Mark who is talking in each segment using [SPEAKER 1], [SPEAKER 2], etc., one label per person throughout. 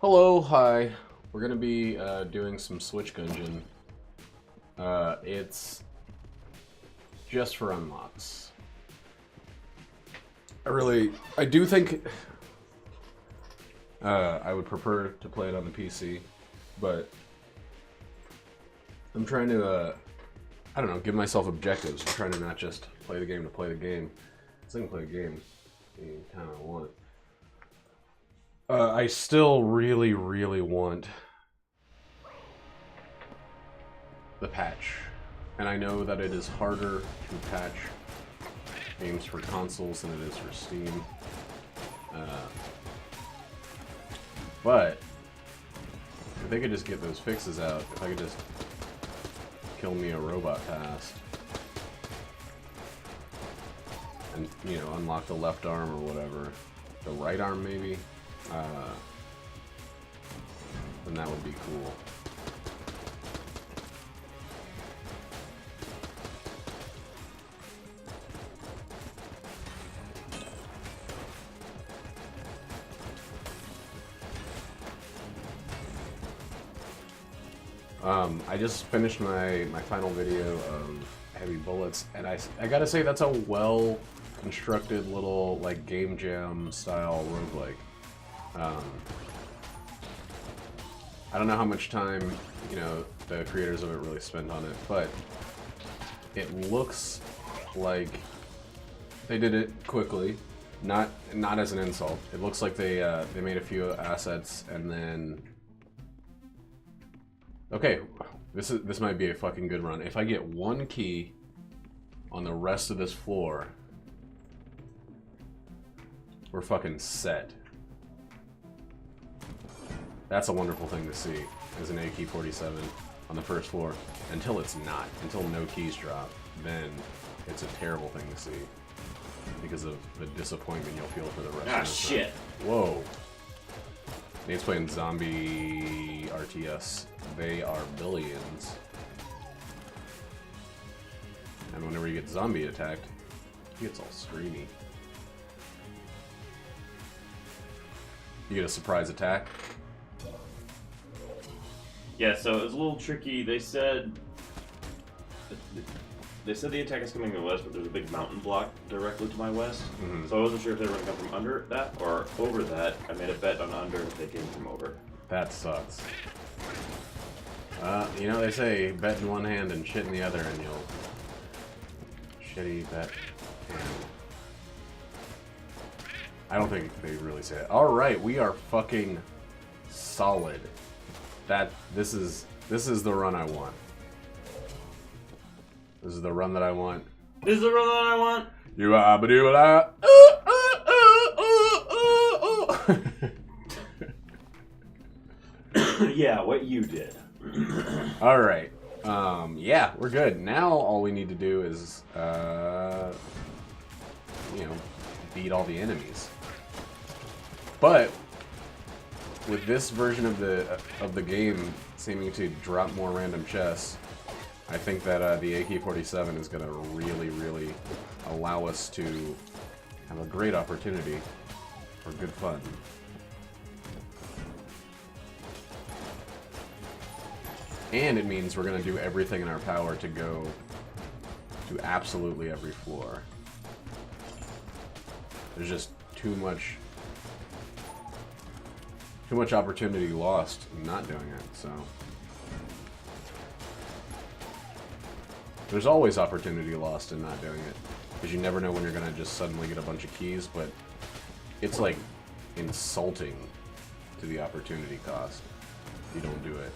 [SPEAKER 1] Hello, hi. We're gonna be doing some Switch Gungeon. It's just for unlocks. I do think I would prefer to play it on the PC, but I'm trying to, I don't know, give myself objectives. I'm trying to not just play the game to play the game. Because I can play a game you kind of want. I still really want the patch. And I know that it is harder to patch games for consoles than it is for Steam. But if they could just get those fixes out, if I could just kill me a robot fast, and, you know, unlock the left arm or whatever, the right arm maybe, then that would be cool. I just finished my final video of Heavy Bullets, and I gotta say that's a well-constructed little, like, game jam style roguelike. I don't know how much time, you know, the creators of it really spent on it, but it looks like they did it quickly. Not as an insult. It looks like they made a few assets and then. Okay, this might be a fucking good run. If I get one key on the rest of this floor, we're fucking set. That's a wonderful thing to see, as an AK-47 on the first floor. Until it's not. Until no keys drop. Then it's a terrible thing to see. Because of the disappointment you'll feel for the rest of the
[SPEAKER 2] shit.
[SPEAKER 1] Time. Whoa. Nate's playing zombie RTS. They are billions. And whenever you get zombie attacked, he gets all screamy. You get a surprise attack.
[SPEAKER 2] Yeah, so it was a little tricky. They said the attack is coming to the west, but there's a big mountain block directly to my west.
[SPEAKER 1] Mm-hmm.
[SPEAKER 2] So I wasn't sure if they were going to come from under that or over that. I made a bet on under if they came from over.
[SPEAKER 1] That sucks. You know, they say bet in one hand and shit in the other, and you'll shitty bet hand. I don't think they really say it. Alright, we are fucking solid. This is the run I want. This is the run that I want.
[SPEAKER 2] This is the run that I want.
[SPEAKER 1] You are ba
[SPEAKER 2] Yeah, what you did.
[SPEAKER 1] All right. Yeah, we're good. Now all we need to do is, you know, beat all the enemies. But with this version of the game seeming to drop more random chests, I think that the AK-47 is going to really allow us to have a great opportunity for good fun. And it means we're going to do everything in our power to go to absolutely every floor. There's just too much opportunity lost not doing it, so. There's always opportunity lost in not doing it, because you never know when you're going to just suddenly get a bunch of keys, but it's like insulting to the opportunity cost if you don't do it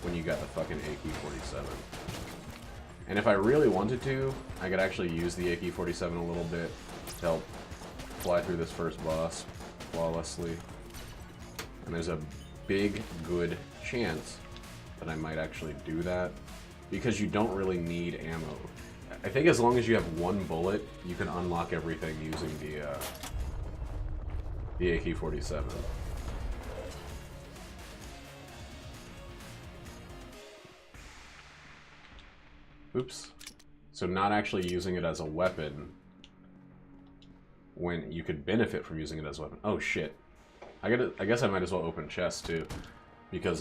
[SPEAKER 1] when you got the fucking AK-47. And if I really wanted to, I could actually use the AK-47 a little bit to help fly through this first boss flawlessly. And there's a big, good chance that I might actually do that, because you don't really need ammo. I think as long as you have one bullet, you can unlock everything using the AK-47. Oops. So not actually using it as a weapon when you could benefit from using it as a weapon. Oh shit. I guess I might as well open chests too, because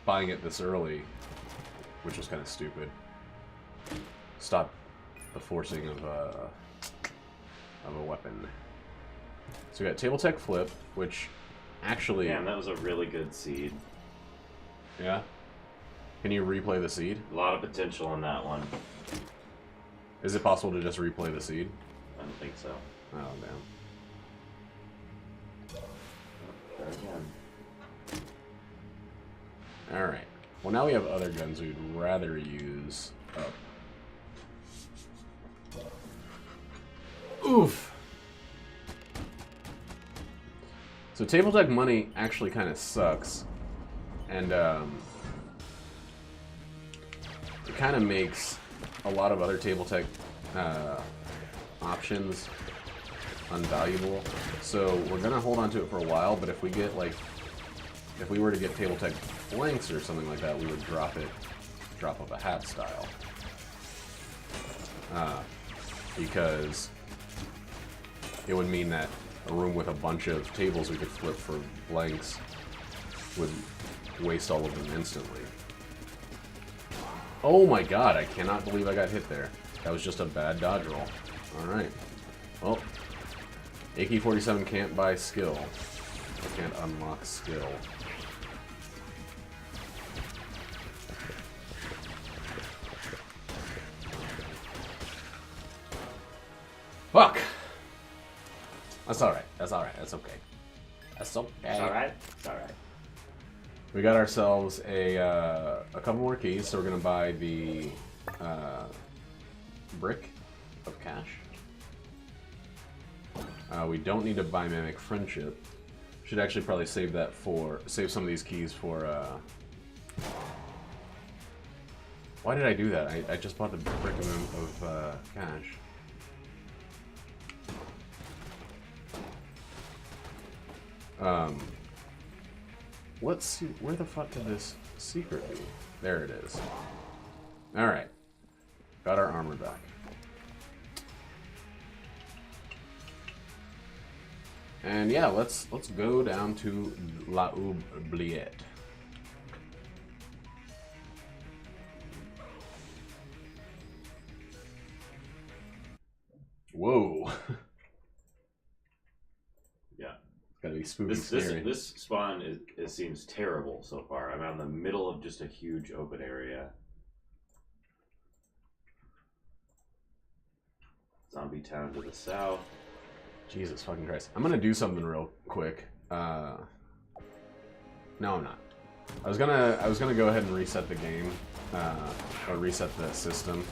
[SPEAKER 1] buying it this early, which was kind of stupid, stopped the forcing of a weapon. So we got Table Tech Flip, which actually...
[SPEAKER 2] Damn, that was a really good seed.
[SPEAKER 1] Yeah? Can you replay the seed?
[SPEAKER 2] A lot of potential in that one.
[SPEAKER 1] Is it possible to just replay the seed?
[SPEAKER 2] I don't think so.
[SPEAKER 1] Oh, damn.
[SPEAKER 2] There again.
[SPEAKER 1] Alright. Well, now we have other guns we'd rather use up. Oof! So Table Tech money actually kind of sucks. And, it kind of makes a lot of other Table Tech options unvaluable. So we're going to hold on to it for a while, but if we get, like, if we were to get Table Tech flanks or something like that, we would drop of a hat style. Because it would mean that a room with a bunch of tables we could flip for blanks would waste all of them instantly. Oh my god, I cannot believe I got hit there. That was just a bad dodge roll. Alright. Well, AK-47 can't buy skill. I can't unlock skill. Fuck! That's alright. That's alright. That's okay. That's okay.
[SPEAKER 2] It's alright. It's alright.
[SPEAKER 1] We got ourselves a couple more keys, so we're gonna buy the brick of cash. We don't need to buy Mimic Friendship. Should actually probably save that for some of these keys for. Why did I do that? I just bought the brick of cash. Let's see, where the fuck could this secret be? There it is. Alright. Got our armor back. And yeah, let's go down to La Oubliette. Whoa.
[SPEAKER 2] Yeah.
[SPEAKER 1] Gotta be spooky scary.
[SPEAKER 2] This spawn seems terrible so far. I'm out in the middle of just a huge open area. Zombie town to the south.
[SPEAKER 1] Jesus fucking Christ. I'm gonna do something real quick. No, I'm not. I was gonna go ahead and reset the game, or reset the system,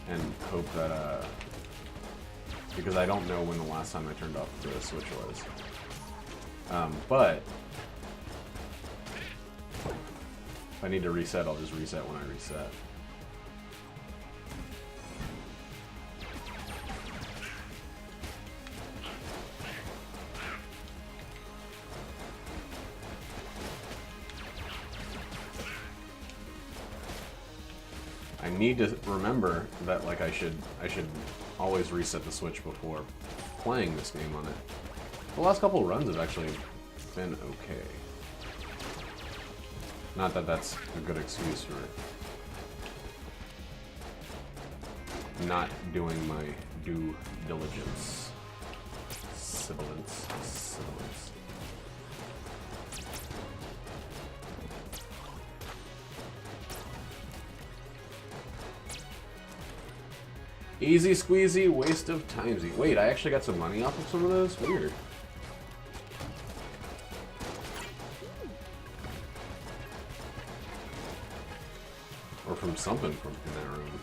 [SPEAKER 1] and hope that because I don't know when the last time I turned off the switch was. But if I need to reset, I'll just reset when I reset. I need to remember that, like, I should always reset the switch before playing this game on it. The last couple of runs have actually been okay. Not that that's a good excuse for not doing my due diligence. Sibilance. Easy squeezy, waste of timesy. Wait, I actually got some money off of some of those? Weird. Or from something from in that room.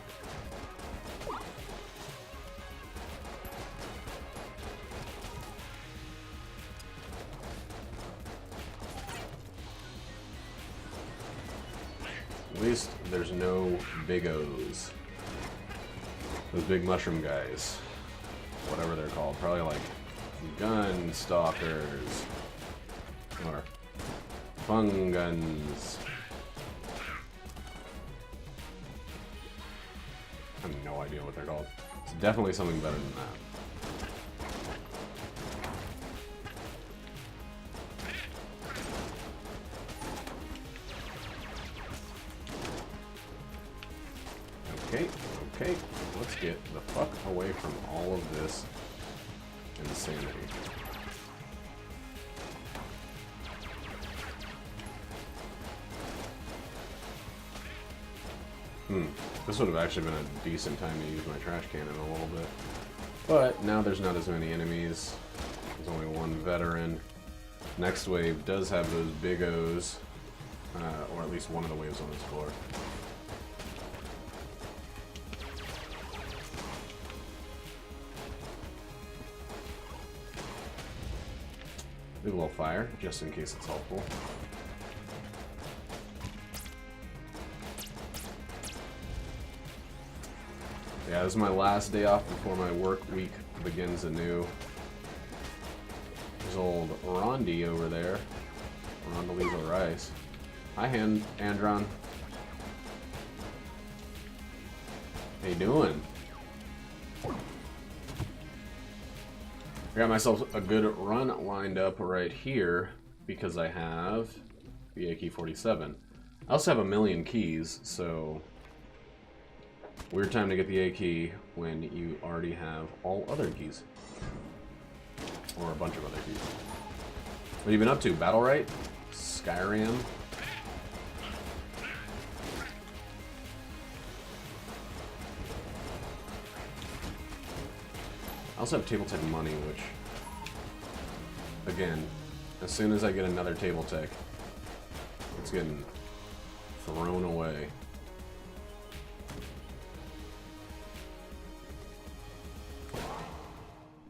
[SPEAKER 1] At least there's no big O's. Those big mushroom guys. Whatever they're called. Probably like gun stalkers. Or funguns. I have no idea what they're called. It's definitely something better than that. Okay, okay. Let's get the fuck away from all of this insanity. This would have actually been a decent time to use my trash cannon a little bit. But now there's not as many enemies. There's only one veteran. Next wave does have those big O's, or at least one of the waves on this floor. Leave a little fire, just in case it's helpful. Yeah, this is my last day off before my work week begins anew. There's old Rondi over there. Rondaliza Rice. Hi, Andron. How you doing? I got myself a good run lined up right here because I have the AK-47. I also have 1,000,000 keys, so weird time to get the AK when you already have all other keys. Or a bunch of other keys. What have you been up to? Battle right? Skyrim? I also have table tech money, which, again, as soon as I get another table tech, it's getting thrown away.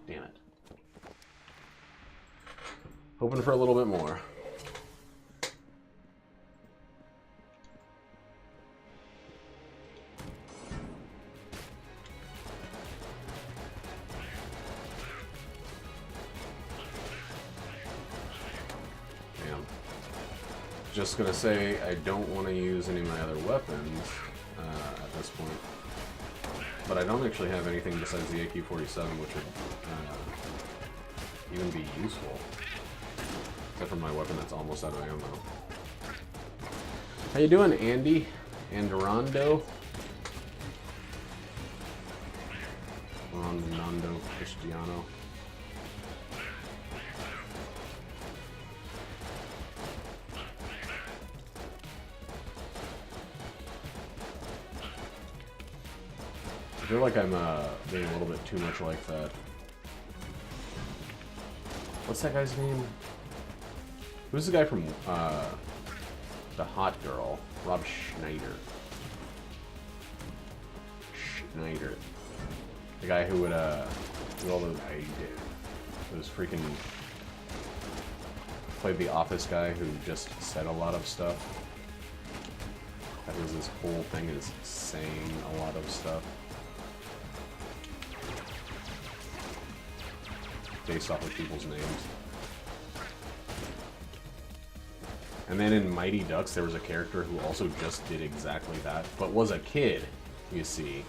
[SPEAKER 1] Damn it. Hoping for a little bit more. Just gonna say I don't want to use any of my other weapons at this point, but I don't actually have anything besides the AK-47 which would even be useful, except for my weapon that's almost out of ammo. How you doing, Andy? Andorondo? Rondonando Cristiano. I feel like I'm being a little bit too much like that. What's that guy's name? Who's the guy from The Hot Girl? Rob Schneider. Schneider. The guy who would do all those freaking played the office guy who just said a lot of stuff. That was his whole thing, is saying a lot of stuff. Based off of people's names. And then in Mighty Ducks, there was a character who also just did exactly that, but was a kid, you see.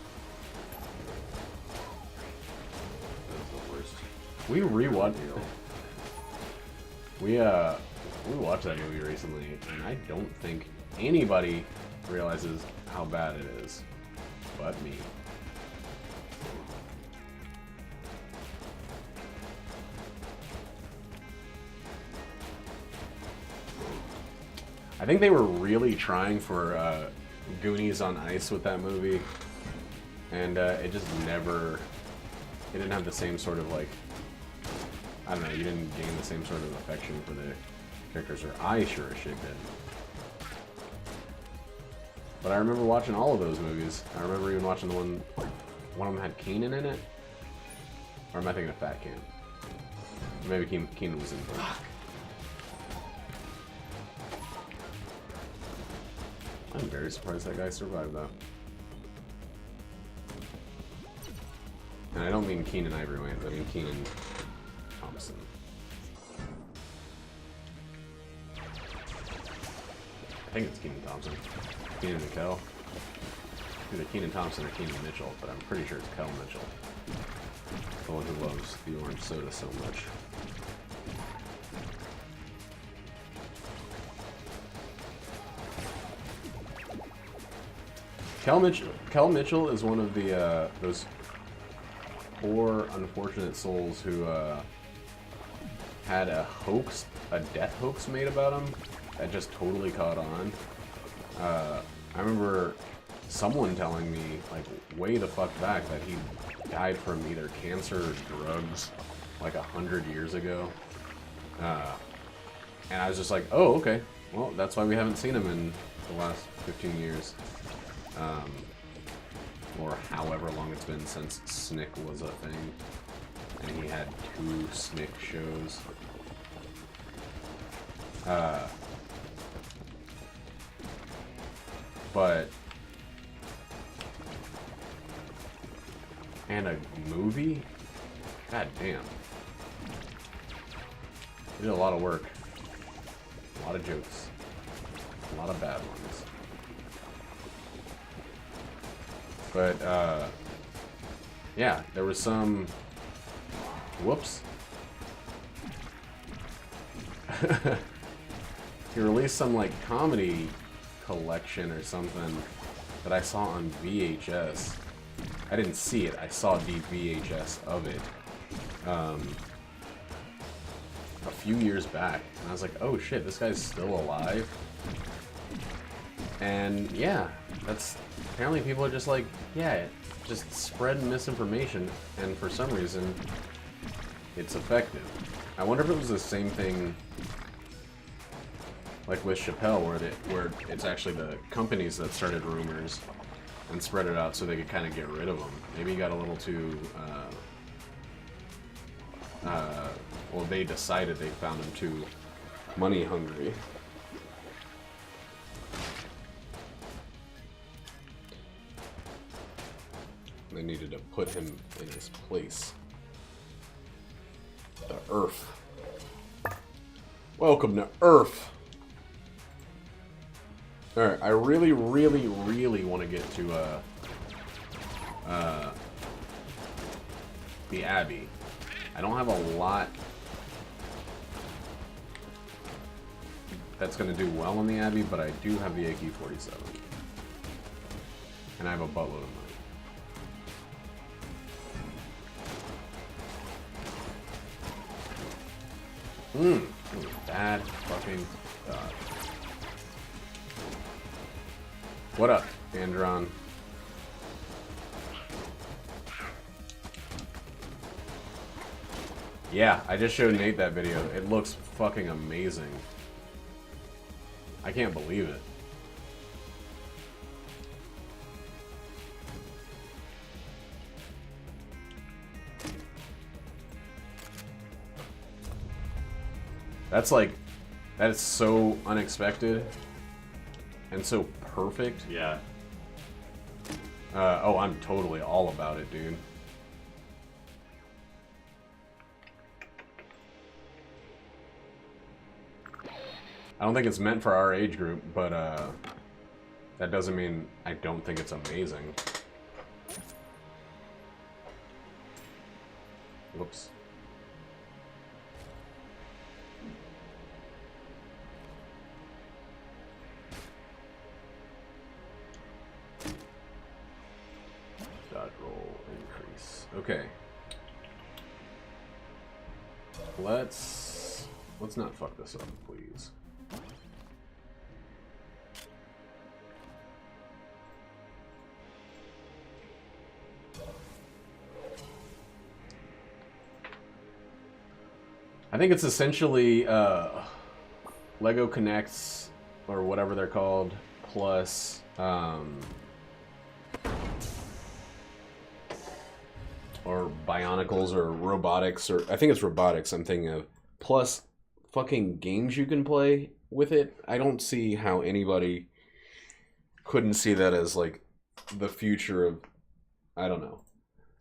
[SPEAKER 2] That's the worst.
[SPEAKER 1] We rewatched we watched that movie recently, and I don't think anybody realizes how bad it is, but me. I think they were really trying for Goonies on Ice with that movie, and it just never, it didn't have the same sort of, like, I don't know, you didn't gain the same sort of affection for the characters, or I sure as shit did. But I remember watching all of those movies. I remember even watching the one of them had Keenan in it, or am I thinking of Fat Can? Maybe Keenan was in both. I'm very surprised that guy survived that. And I don't mean Keenan Ivory Wayans, I mean Keenan Thompson. I think it's Keenan Thompson. Keenan and Kel. Either Keenan Thompson or Keenan Mitchell, but I'm pretty sure it's Kel Mitchell. The one who loves the orange soda so much. Kel Mitchell is one of the those poor unfortunate souls who had a death hoax made about him that just totally caught on. I remember someone telling me, like, way the fuck back that he died from either cancer or drugs, like 100 years ago. And I was just like, oh, okay. Well, that's why we haven't seen him in the last 15 years. Or however long it's been since Snick was a thing. And he had 2 Snick shows. But... And a movie? God damn. He did a lot of work. A lot of jokes. A lot of bad ones. But, yeah, there was some... Whoops. He released some, like, comedy collection or something that I saw on VHS. I didn't see it, I saw the VHS of it. A few years back, and I was like, oh shit, this guy's still alive? And yeah, that's apparently people are just like, yeah, just spread misinformation, and for some reason, it's effective. I wonder if it was the same thing like with Chappelle, where it's actually the companies that started rumors and spread it out so they could kind of get rid of them. Maybe he got a little too, well, they decided they found him too money hungry. They needed to put him in his place. The Earth. Welcome to Earth! Alright, I really, really, really want to get to, the Abbey. I don't have a lot that's going to do well in the Abbey, but I do have the AK-47. And I have a buttload of money. Bad fucking God. What up, Andron? Yeah, I just showed Nate that video. It looks fucking amazing. I can't believe it. That's like, that is so unexpected and so perfect.
[SPEAKER 2] Yeah.
[SPEAKER 1] Oh, I'm totally all about it, dude. I don't think it's meant for our age group, but that doesn't mean I don't think it's amazing. Whoops. Dodge roll increase. Okay. Let's not fuck this up, please. I think it's essentially Lego Connects, or whatever they're called, plus or Bionicles or robotics, or I think it's robotics I'm thinking of, plus fucking games you can play with it. I don't see how anybody couldn't see that as like the future of, I don't know.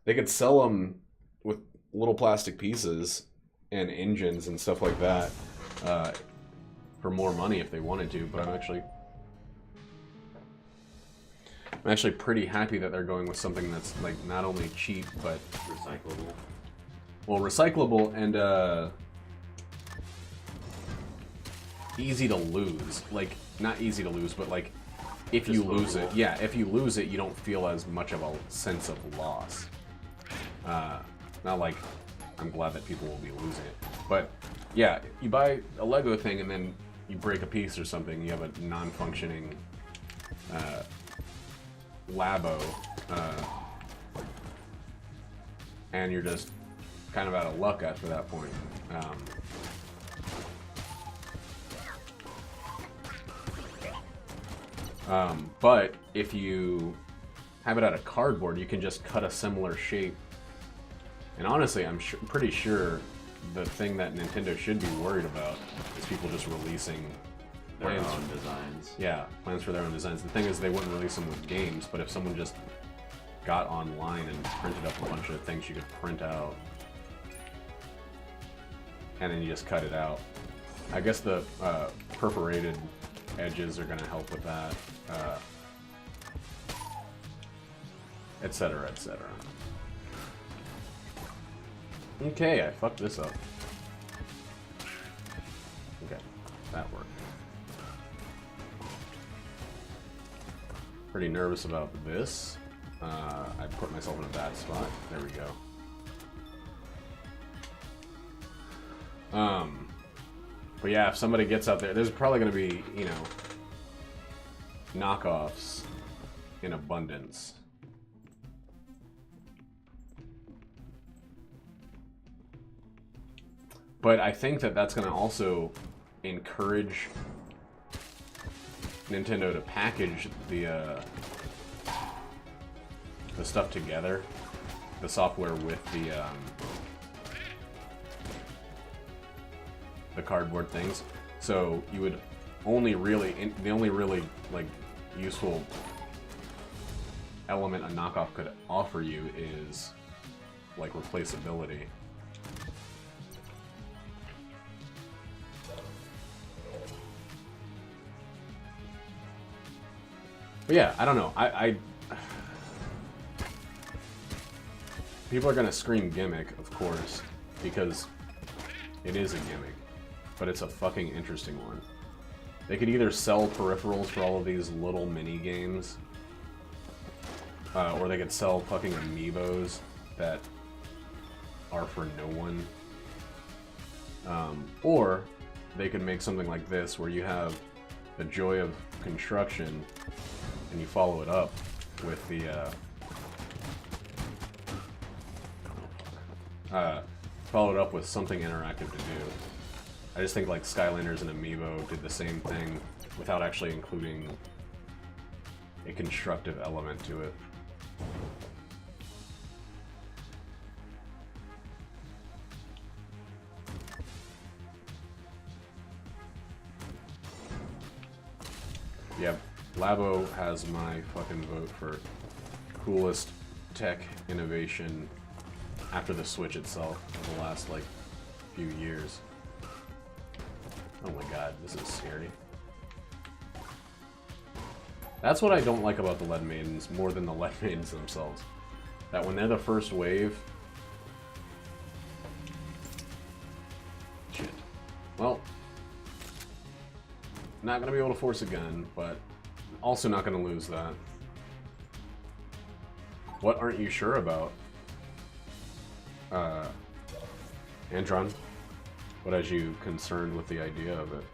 [SPEAKER 1] They could sell them with little plastic pieces and engines and stuff like that for more money if they wanted to, but I'm actually pretty happy that they're going with something that's like not only cheap but
[SPEAKER 2] Recyclable.
[SPEAKER 1] Well, recyclable and easy to lose. Like, not easy to lose, but like if you lose it,
[SPEAKER 2] disposable.
[SPEAKER 1] yeah, if you lose it, you don't feel as much of a sense of loss. Not like I'm glad that people will be losing it, but yeah, you buy a Lego thing and then you break a piece or something, you have a non-functioning Labo, and you're just kind of out of luck after that point. But if you have it out of cardboard, you can just cut a similar shape. And honestly, I'm pretty sure the thing that Nintendo should be worried about is people just releasing
[SPEAKER 2] Their
[SPEAKER 1] plans.
[SPEAKER 2] own designs.
[SPEAKER 1] Yeah, plans for their own designs. The thing is, they wouldn't release them with games, but if someone just got online and printed up a bunch of things you could print out, and then you just cut it out. I guess the perforated edges are going to help with that, etc., etc. Okay, I fucked this up. Okay, that worked. Pretty nervous about this. I put myself in a bad spot. There we go. But yeah, if somebody gets out there, there's probably going to be, you know, knockoffs in abundance. But I think that that's going to also encourage Nintendo to package the stuff together, the software with the cardboard things. So you would only really, the only really like useful element a knockoff could offer you is like replaceability. But yeah, I don't know. People are gonna scream gimmick, of course, because it is a gimmick, but it's a fucking interesting one. They could either sell peripherals for all of these little mini games, or they could sell fucking amiibos that are for no one. Or they could make something like this, where you have the joy of construction, and you follow it up with the follow it up with something interactive to do. I just think like Skylanders and Amiibo did the same thing without actually including a constructive element to it. Yep, Labo has my fucking vote for coolest tech innovation after the Switch itself in the last, like, few years. Oh my god, this is scary. That's what I don't like about the Lead Maidens more than the Lead Maidens themselves. That when they're the first wave... Shit. Well... Not gonna be able to force a gun, but also not gonna lose that. What aren't you sure about? Antron, what has you concerned with the idea of it?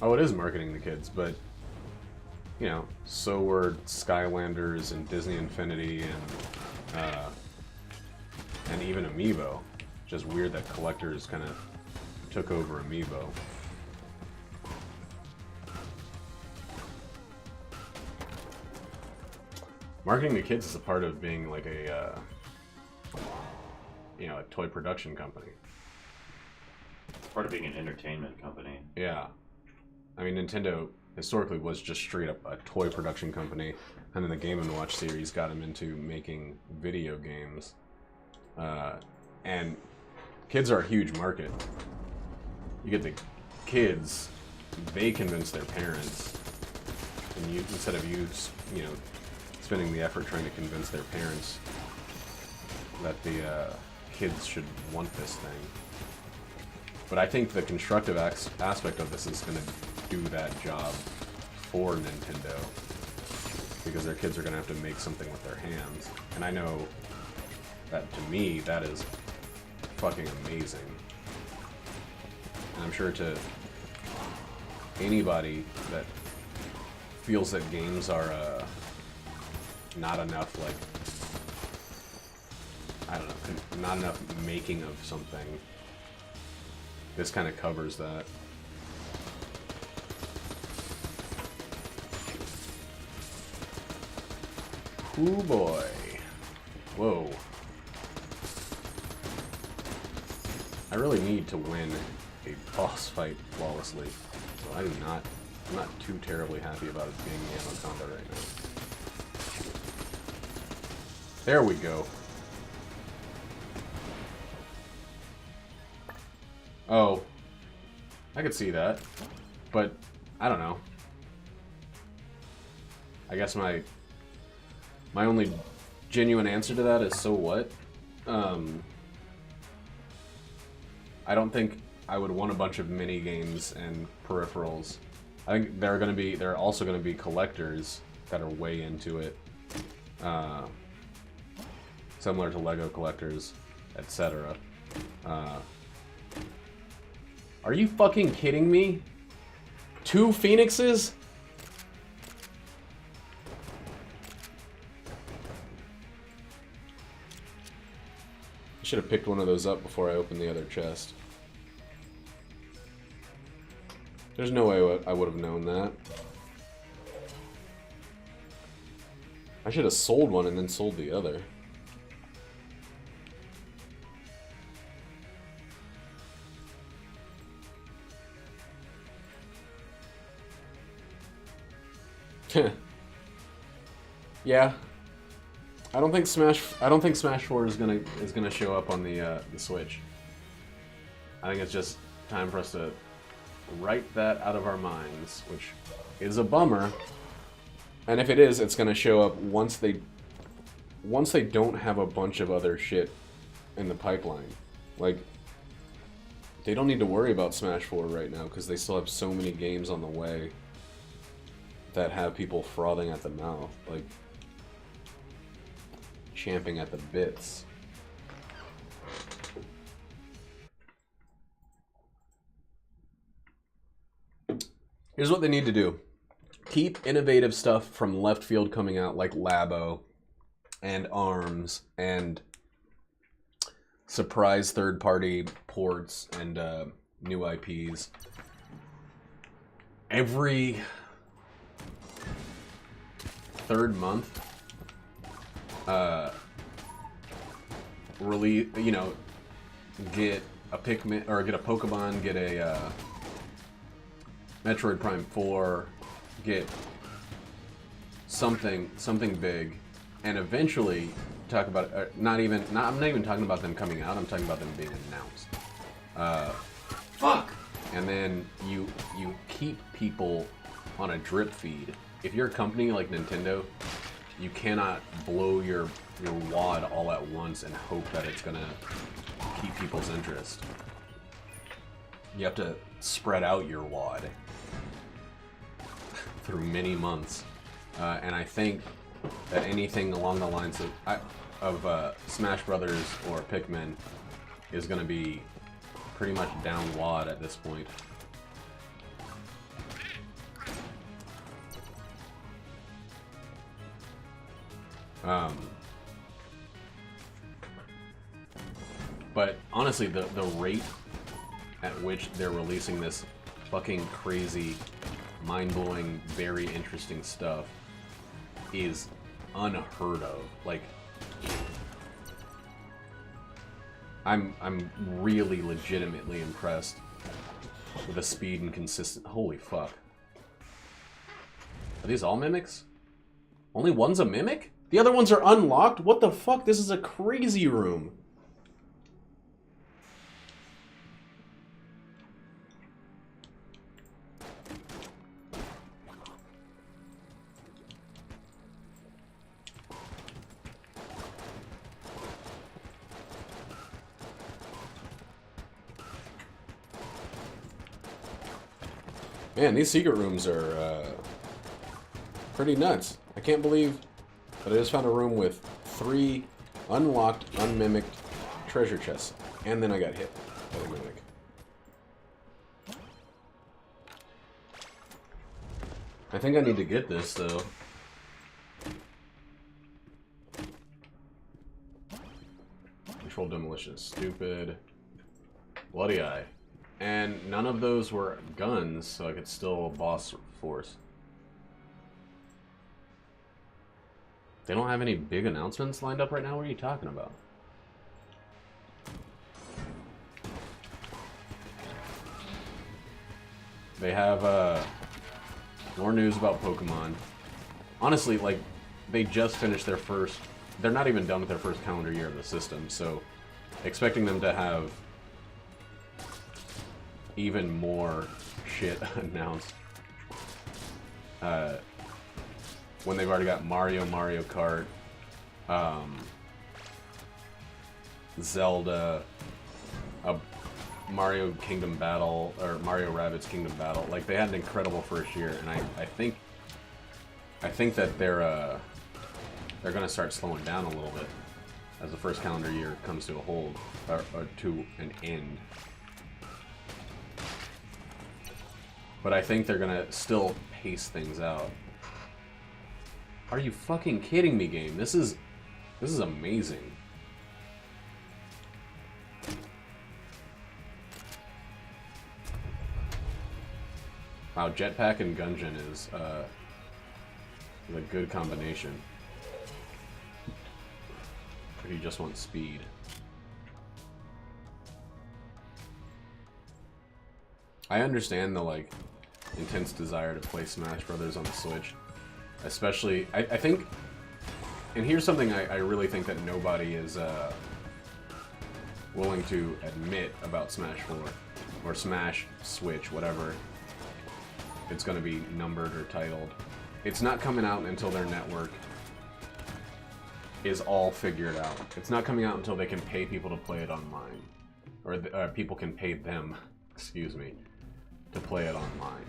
[SPEAKER 1] Oh, it is marketing the kids, but, you know, so were Skylanders and Disney Infinity and even Amiibo. Just weird that collectors kind of took over Amiibo. Marketing the kids is a part of being like a, you know, a toy production company.
[SPEAKER 2] It's part of being an entertainment company.
[SPEAKER 1] Yeah. I mean, Nintendo, historically was just straight up a toy production company, and then the Game & Watch series got him into making video games. And kids are a huge market. You get the kids, they convince their parents, and you, instead of you know, spending the effort trying to convince their parents that the kids should want this thing. But I think the constructive aspect of this is going to do that job for Nintendo, because their kids are going to have to make something with their hands. And I know that, to me, that is fucking amazing. And I'm sure to anybody that feels that games are not enough, like, I don't know, not enough making of something, this kind of covers that. Ooh boy. Whoa. I really need to win a boss fight flawlessly. So I'm not too terribly happy about it being the ammo combat right now. There we go. Oh. I could see that. But I don't know. I guess my only genuine answer to that is, so what? I don't think I would want a bunch of mini games and peripherals. I think there are also gonna be collectors that are way into it, similar to Lego collectors, etc. Are you fucking kidding me? 2 phoenixes? I should have picked one of those up before I opened the other chest. There's no way I would have known that. I should have sold one and then sold the other. Yeah. I don't think Smash 4 is gonna show up on the Switch. I think it's just time for us to write that out of our minds, which is a bummer. And if it is, it's gonna show up once they don't have a bunch of other shit in the pipeline. Like, they don't need to worry about Smash 4 right now because they still have so many games on the way that have people frothing at the mouth, like champing at the bits. Here's what they need to do. Keep innovative stuff from left field coming out, like Labo and ARMS and surprise third-party ports and new IPs. Every third month, release, you know, get a Pikmin, or get a Pokemon, get a Metroid Prime 4, get something big, and eventually talk about it. I'm not even talking about them coming out. I'm talking about them being announced. Fuck. And then you keep people on a drip feed. If you're a company like Nintendo, you cannot blow your wad all at once and hope that it's gonna keep people's interest. You have to spread out your wad through many months, and I think that anything along the lines of Smash Brothers or Pikmin is gonna be pretty much down wad at this point. But honestly, the rate at which they're releasing this fucking crazy, mind-blowing, very interesting stuff is unheard of. Like, I'm really legitimately impressed with the speed and consistent. Holy fuck. Are these all mimics? Only one's a mimic? The other ones are unlocked? What the fuck? This is a crazy room. Man, these secret rooms are pretty nuts. I can't believe that I just found a room with 3 unlocked, unmimicked treasure chests. And then I got hit by a mimic. I think I need to get this, though. Controlled demolition is stupid. Bloody eye. And none of those were guns, so I could still boss force. They don't have any big announcements lined up right now? What are you talking about? They have more news about Pokemon. Honestly, like, they just finished their first... They're not even done with their first calendar year of the system, so expecting them to have even more shit announced when they've already got Mario Kart, Zelda, Mario Kingdom Battle, or Mario Rabbids Kingdom Battle. Like, they had an incredible first year, and I think that they're gonna start slowing down a little bit as the first calendar year comes to a hold, or to an end. But I think they're gonna still pace things out. Are you fucking kidding me, game? This is amazing. Wow, Jetpack and Gungeon is a good combination. If you just want speed. I understand the, like, intense desire to play Smash Brothers on the Switch. Especially, I think, and here's something I really think that nobody is willing to admit about Smash 4, or Smash Switch, whatever it's going to be numbered or titled. It's not coming out until their network is all figured out. It's not coming out until they can pay people to play it online. Or people can pay them, excuse me, to play it online.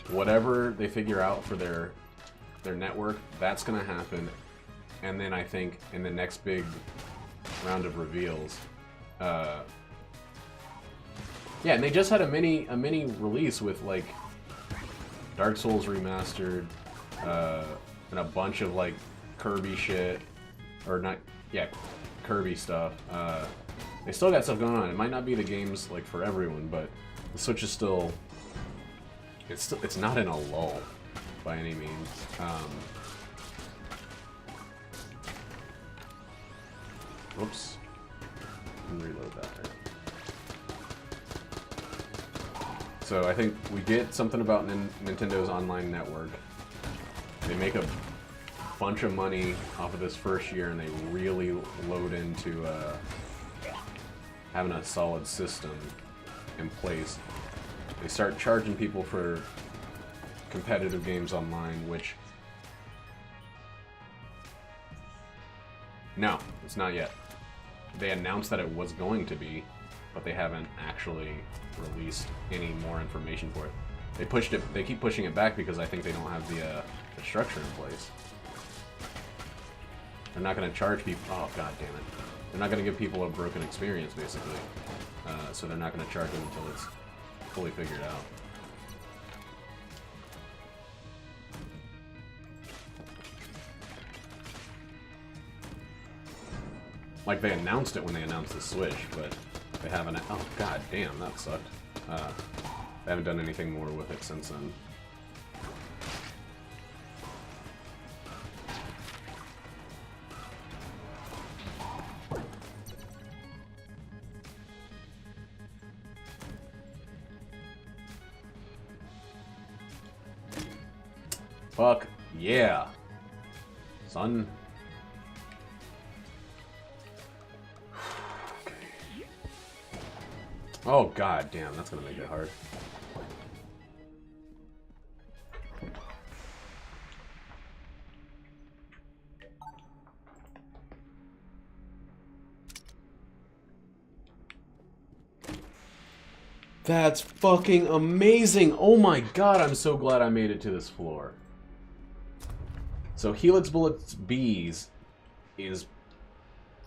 [SPEAKER 1] Whatever they figure out for their network, that's going to happen. And then I think in the next big round of reveals, yeah, and they just had a mini release with, like, Dark Souls remastered, and a bunch of, like, Kirby shit, or not, yeah, Kirby stuff. They still got stuff going on. It might not be the games, like, for everyone, but the Switch is still, it's not in a lull by any means. Whoops. Let me reload that there. So I think we get something about Nintendo's online network. They make a bunch of money off of this first year, and they really load into having a solid system in place. They start charging people for competitive games online, which... No, it's not yet. They announced that it was going to be, but they haven't actually released any more information for it. They pushed it. They keep pushing it back because I think they don't have the structure in place. They're not going to charge people. Oh, god damn it! They're not going to give people a broken experience, basically. So they're not going to charge them until it's fully figured out. Like, they announced it when they announced the Switch, but they haven't... Oh, god damn, that sucked. They haven't done anything more with it since then. Fuck yeah. Son. Okay. Oh god damn, that's gonna make it hard. That's fucking amazing! Oh my god, I'm so glad I made it to this floor. So Helix Bullets Bees is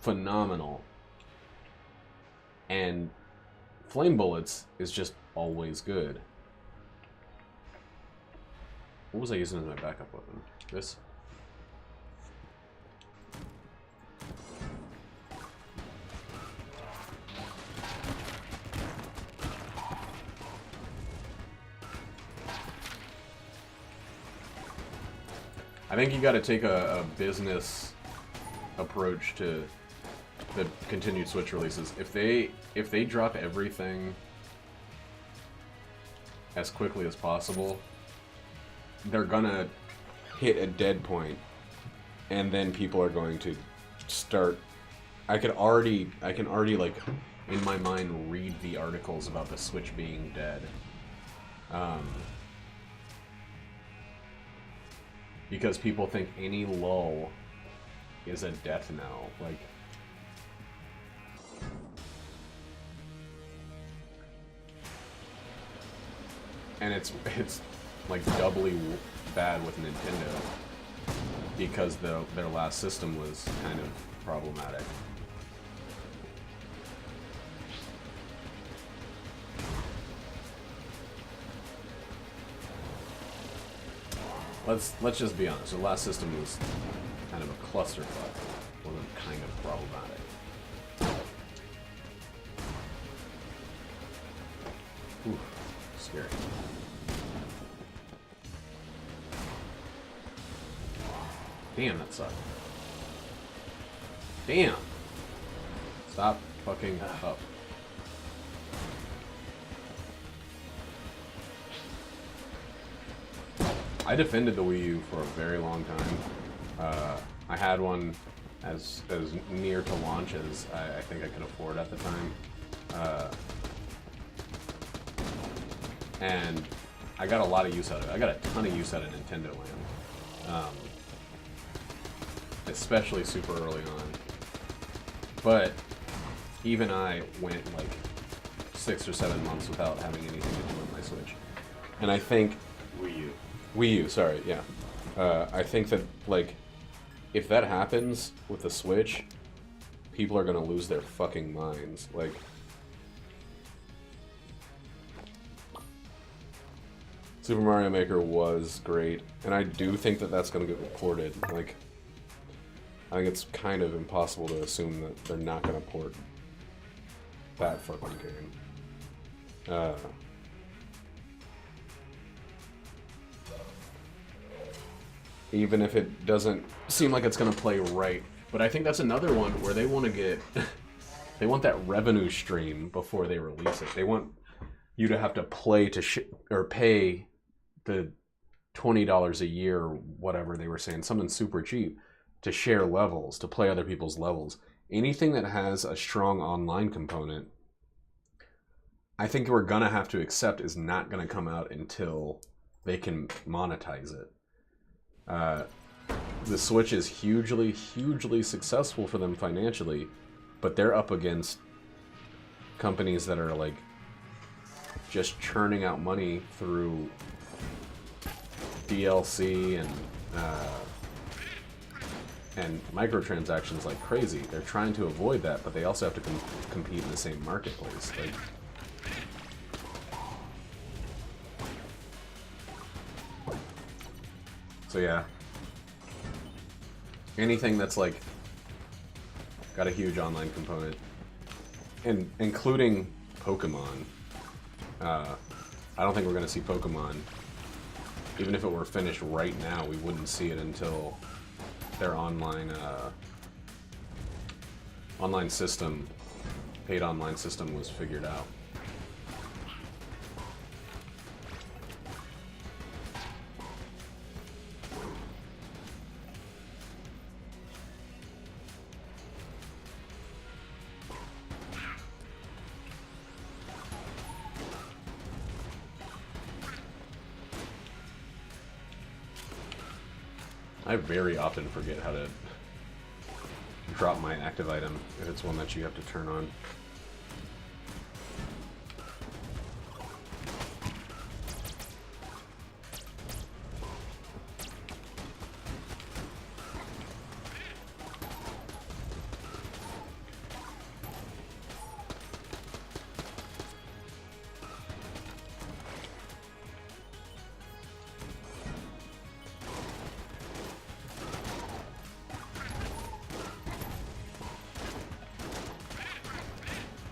[SPEAKER 1] phenomenal. And Flame Bullets is just always good. What was I using as my backup weapon? This? I think you got to take a business approach to the continued Switch releases. If they drop everything as quickly as possible, they're gonna hit a dead point, and then people are going to start. I can already like in my mind read the articles about the Switch being dead. Because people think any lull is a death knell. Like, and it's like doubly bad with Nintendo because their last system was kind of problematic. Let's just be honest. The last system was kind of a clusterfuck. Wasn't kind of problematic. Ooh, scary. Damn, that sucked. Damn. Stop fucking up. I defended the Wii U for a very long time. I had one as near to launch as I think I could afford at the time. And I got a lot of use out of it. I got a ton of use out of Nintendo Land. Especially super early on. But even I went like 6 or 7 months without having anything to do with my Switch. And I think... Wii U, sorry, yeah. I think that, like, if that happens with the Switch, people are gonna lose their fucking minds. Like, Super Mario Maker was great, and I do think that that's gonna get ported. Like, I think it's kind of impossible to assume that they're not gonna port that fucking game. Even if it doesn't seem like it's going to play right. But I think that's another one where they want to get... they want that revenue stream before they release it. They want you to have to play to or pay the $20 a year or whatever they were saying, something super cheap, to share levels, to play other people's levels. Anything that has a strong online component, I think we're going to have to accept is not going to come out until they can monetize it. The Switch is hugely successful for them financially, but they're up against companies that are like just churning out money through DLC and microtransactions like crazy. They're trying to avoid that, but they also have to compete in the same marketplace. Like, so yeah, anything that's like got a huge online component, and including Pokemon. I don't think we're gonna see Pokemon. Even if it were finished right now, we wouldn't see it until their online system, paid online system, was figured out. I very often forget how to drop my active item if it's one that you have to turn on.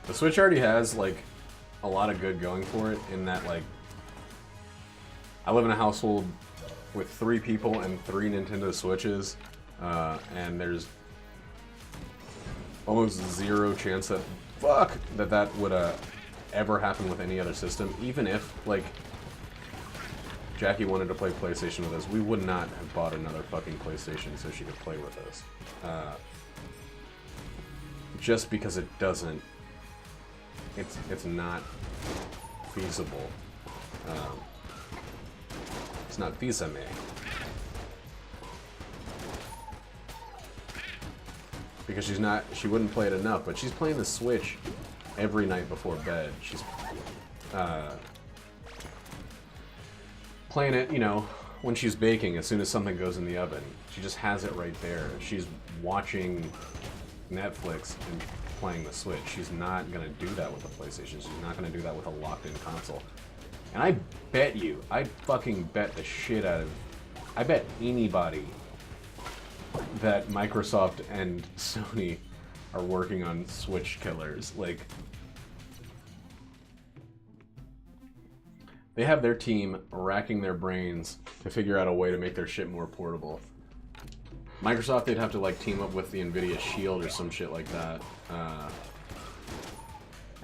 [SPEAKER 1] The Switch already has, like, a lot of good going for it in that, like, I live in a household with 3 people and 3 Nintendo Switches, and there's almost 0 chance that, that would, ever happen with any other system. Even if, like, Jackie wanted to play PlayStation with us, we would not have bought another fucking PlayStation so she could play with us. Just because it doesn't... It's not feasible. It's not feasible. Because she wouldn't play it enough, but she's playing the Switch every night before bed. She's playing it, you know, when she's baking, as soon as something goes in the oven. She just has it right there. She's watching Netflix and playing the Switch. She's not gonna do that with the PlayStation. She's not gonna do that with a locked-in console. And I bet you, I fucking bet the shit out of... I bet anybody that Microsoft and Sony are working on Switch killers. Like, they have their team racking their brains to figure out a way to make their shit more portable. Microsoft, they'd have to, like, team up with the NVIDIA Shield or some shit like that,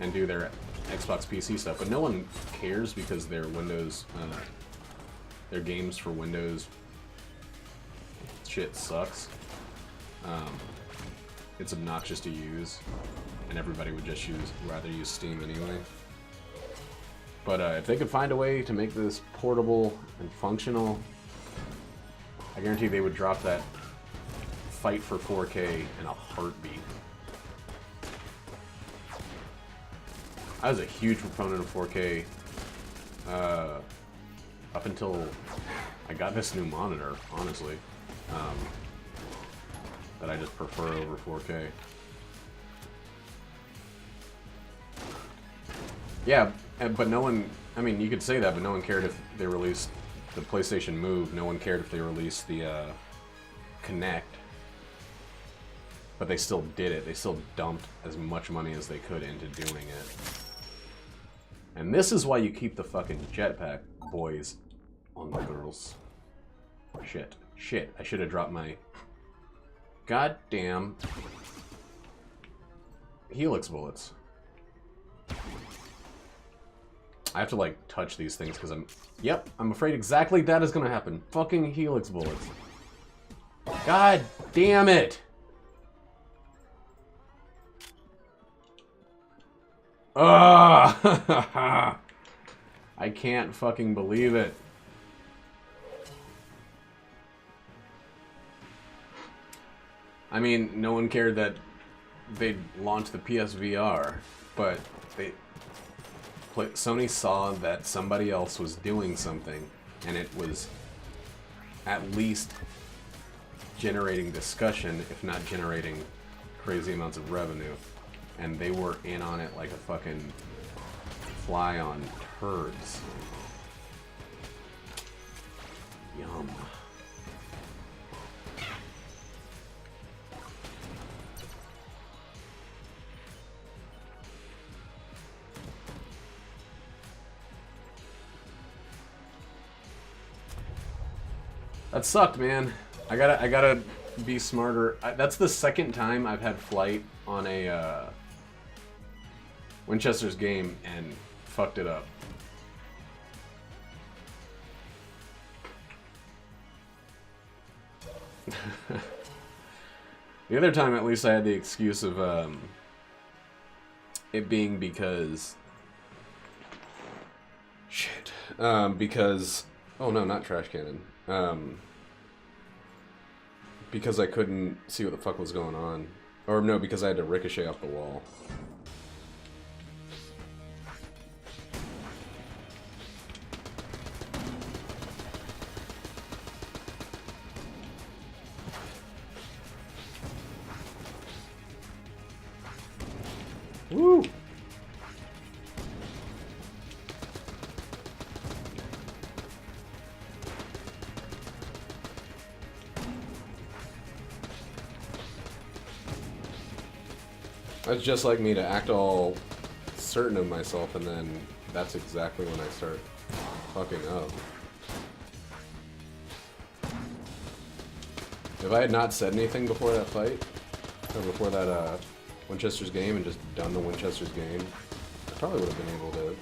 [SPEAKER 1] and do their Xbox PC stuff. But no one cares because their Windows, their games for Windows shit sucks. It's obnoxious to use, and everybody would just rather use Steam anyway. But if they could find a way to make this portable and functional, I guarantee they would drop that fight for 4K in a heartbeat. I was a huge proponent of 4K up until I got this new monitor, honestly, that I just prefer over 4K. Yeah, but no one, I mean, you could say that, but no one cared if they released the PlayStation Move. No one cared if they released the Kinect. But they still did it. They still dumped as much money as they could into doing it. And this is why you keep the fucking jetpack, boys, on the girls. Shit. Shit. I should have dropped my goddamn Helix bullets. I have to, like, touch these things because I'm afraid exactly that is gonna happen. Fucking Helix bullets. God damn it! Ugh! I can't fucking believe it. I mean, no one cared that they'd launch the PSVR, but Sony saw that somebody else was doing something, and it was at least generating discussion, if not generating crazy amounts of revenue. And they were in on it like a fucking fly on turds. Yum. That sucked, man. I gotta be smarter. That's the second time I've had flight on a Winchester's game and fucked it up. The other time, at least, I had the excuse of it being because... Shit. Because... Oh no, not trash cannon. Because I couldn't see what the fuck was going on. Or no, because I had to ricochet off the wall. Woo! That's just like me to act all certain of myself, and then that's exactly when I start fucking up. If I had not said anything before that fight, or before that Winchester's game, and just done the Winchester's game, I probably would have been able to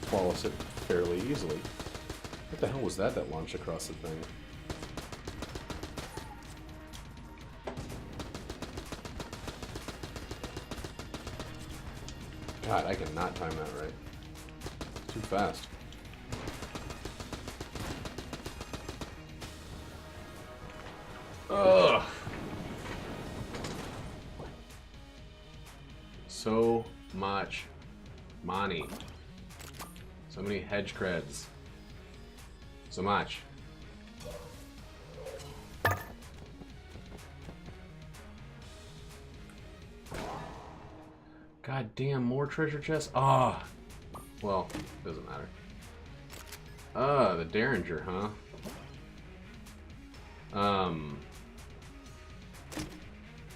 [SPEAKER 1] flawless it fairly easily. What the hell was that launched across the thing? God, I cannot time that right. It's too fast. Ugh. So much money. So many hedge creds. So much. God damn, more treasure chests? Ah. Oh. Well, doesn't matter. Ah, the Derringer, huh?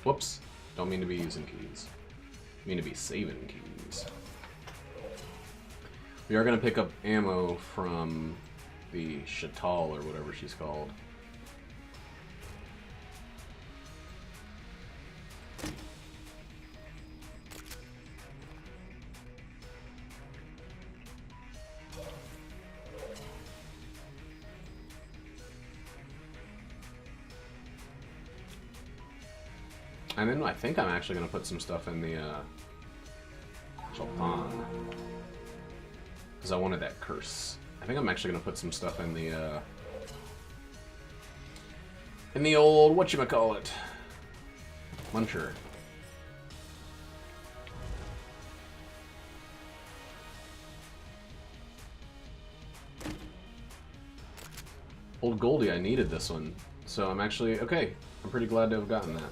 [SPEAKER 1] Whoops. Don't mean to be using keys. I mean to be saving keys. We are going to pick up ammo from the Chatal or whatever she's called. And then I think I'm actually going to put some stuff in the Chapan. Because I wanted that curse. I think I'm actually going to put some stuff in the old, whatchamacallit, Muncher. Old Goldie, I needed this one. So I'm actually, okay, I'm pretty glad to have gotten that.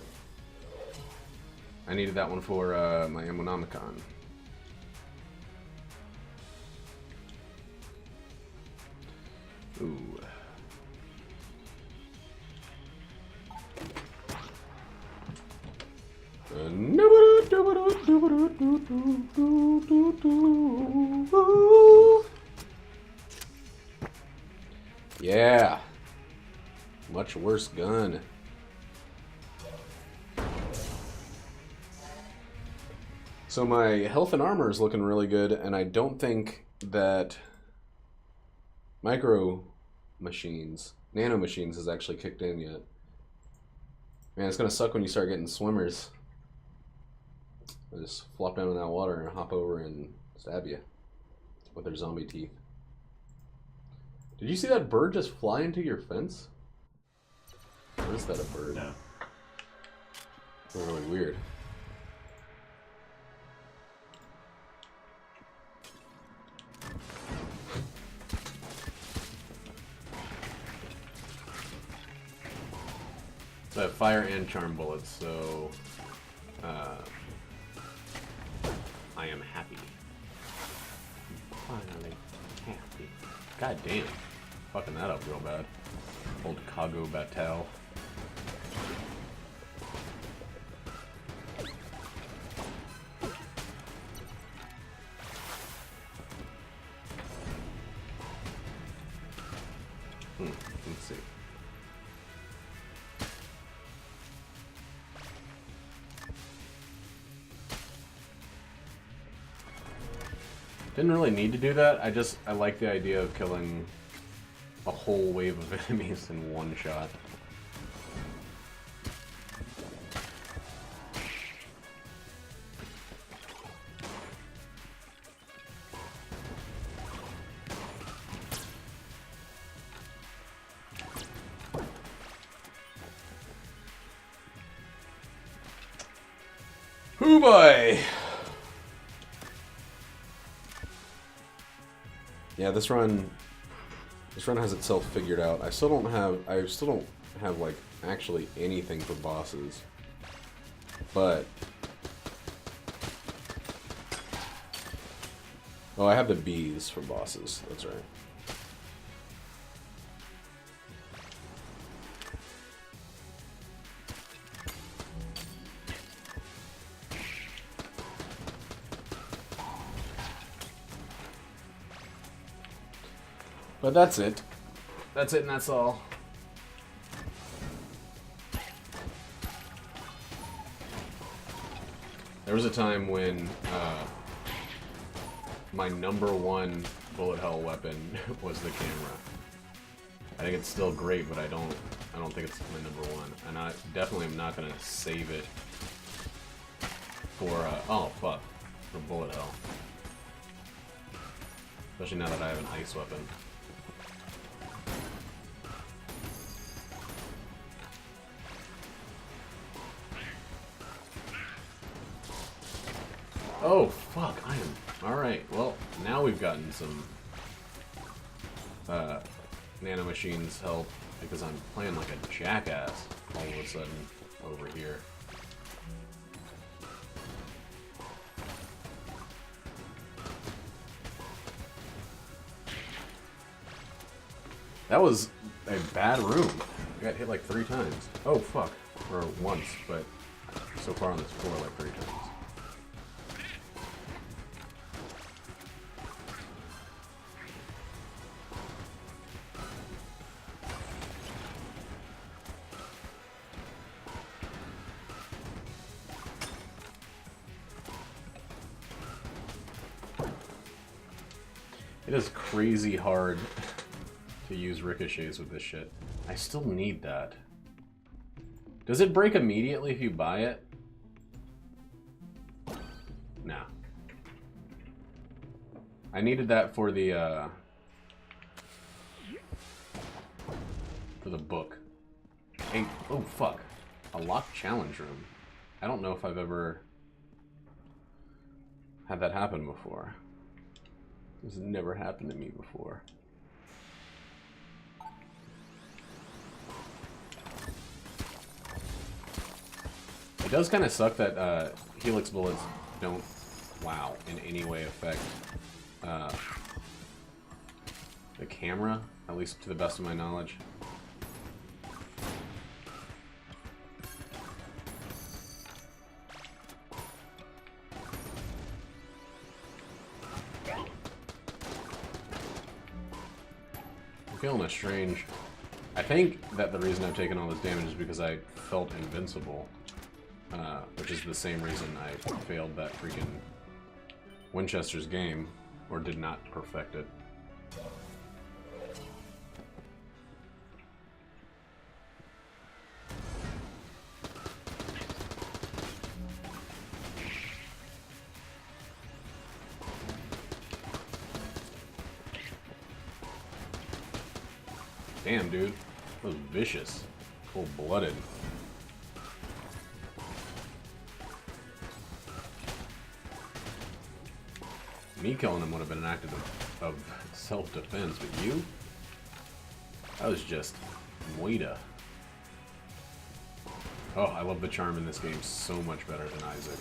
[SPEAKER 1] I needed that one for my Ammonomicon. Ooh. Yeah. Much worse gun. So my health and armor is looking really good, and I don't think that nano machines has actually kicked in yet. Man, it's gonna suck when you start getting swimmers. They just flop down in that water and hop over and stab you with their zombie teeth. Did you see that bird just fly into your fence? Or is that a bird?
[SPEAKER 2] No.
[SPEAKER 1] It's really weird. So I have fire and charm bullets, so I am happy. Finally happy. God damn. Fucking that up real bad. Old Kago Batal. Let's see. Didn't really need to do that. I like the idea of killing a whole wave of enemies in one shot. Oh boy! Yeah, this run has itself figured out. I still don't have like actually anything for bosses. But oh, I have the bees for bosses. That's right. But that's it. That's it and that's all. There was a time when my #1 bullet hell weapon was the camera. I think it's still great, but I don't think it's my #1. And I definitely am not gonna save it for oh fuck, for bullet hell. Especially now that I have an ice weapon. Oh, fuck, I am... Alright, well, now we've gotten some... nanomachines help, because I'm playing like a jackass all of a sudden over here. That was a bad room. I got hit like 3 times. Oh, fuck. Or once, but so far on this floor like 3 times. It is crazy hard to use ricochets with this shit. I still need that. Does it break immediately if you buy it? Nah. I needed that for the book. Hey, oh fuck. A locked challenge room. I don't know if I've ever had that happen before. This has never happened to me before. It does kind of suck that Helix bullets don't, wow, in any way affect the camera, at least to the best of my knowledge. I'm feeling a strange... I think that the reason I've taken all this damage is because I felt invincible. Which is the same reason I failed that freaking Winchester's game, or did not perfect it. Damn, dude. That was vicious. Cold-blooded. Me killing him would have been an act of self-defense, but you? That was just moita. Oh, I love the charm in this game so much better than Isaac.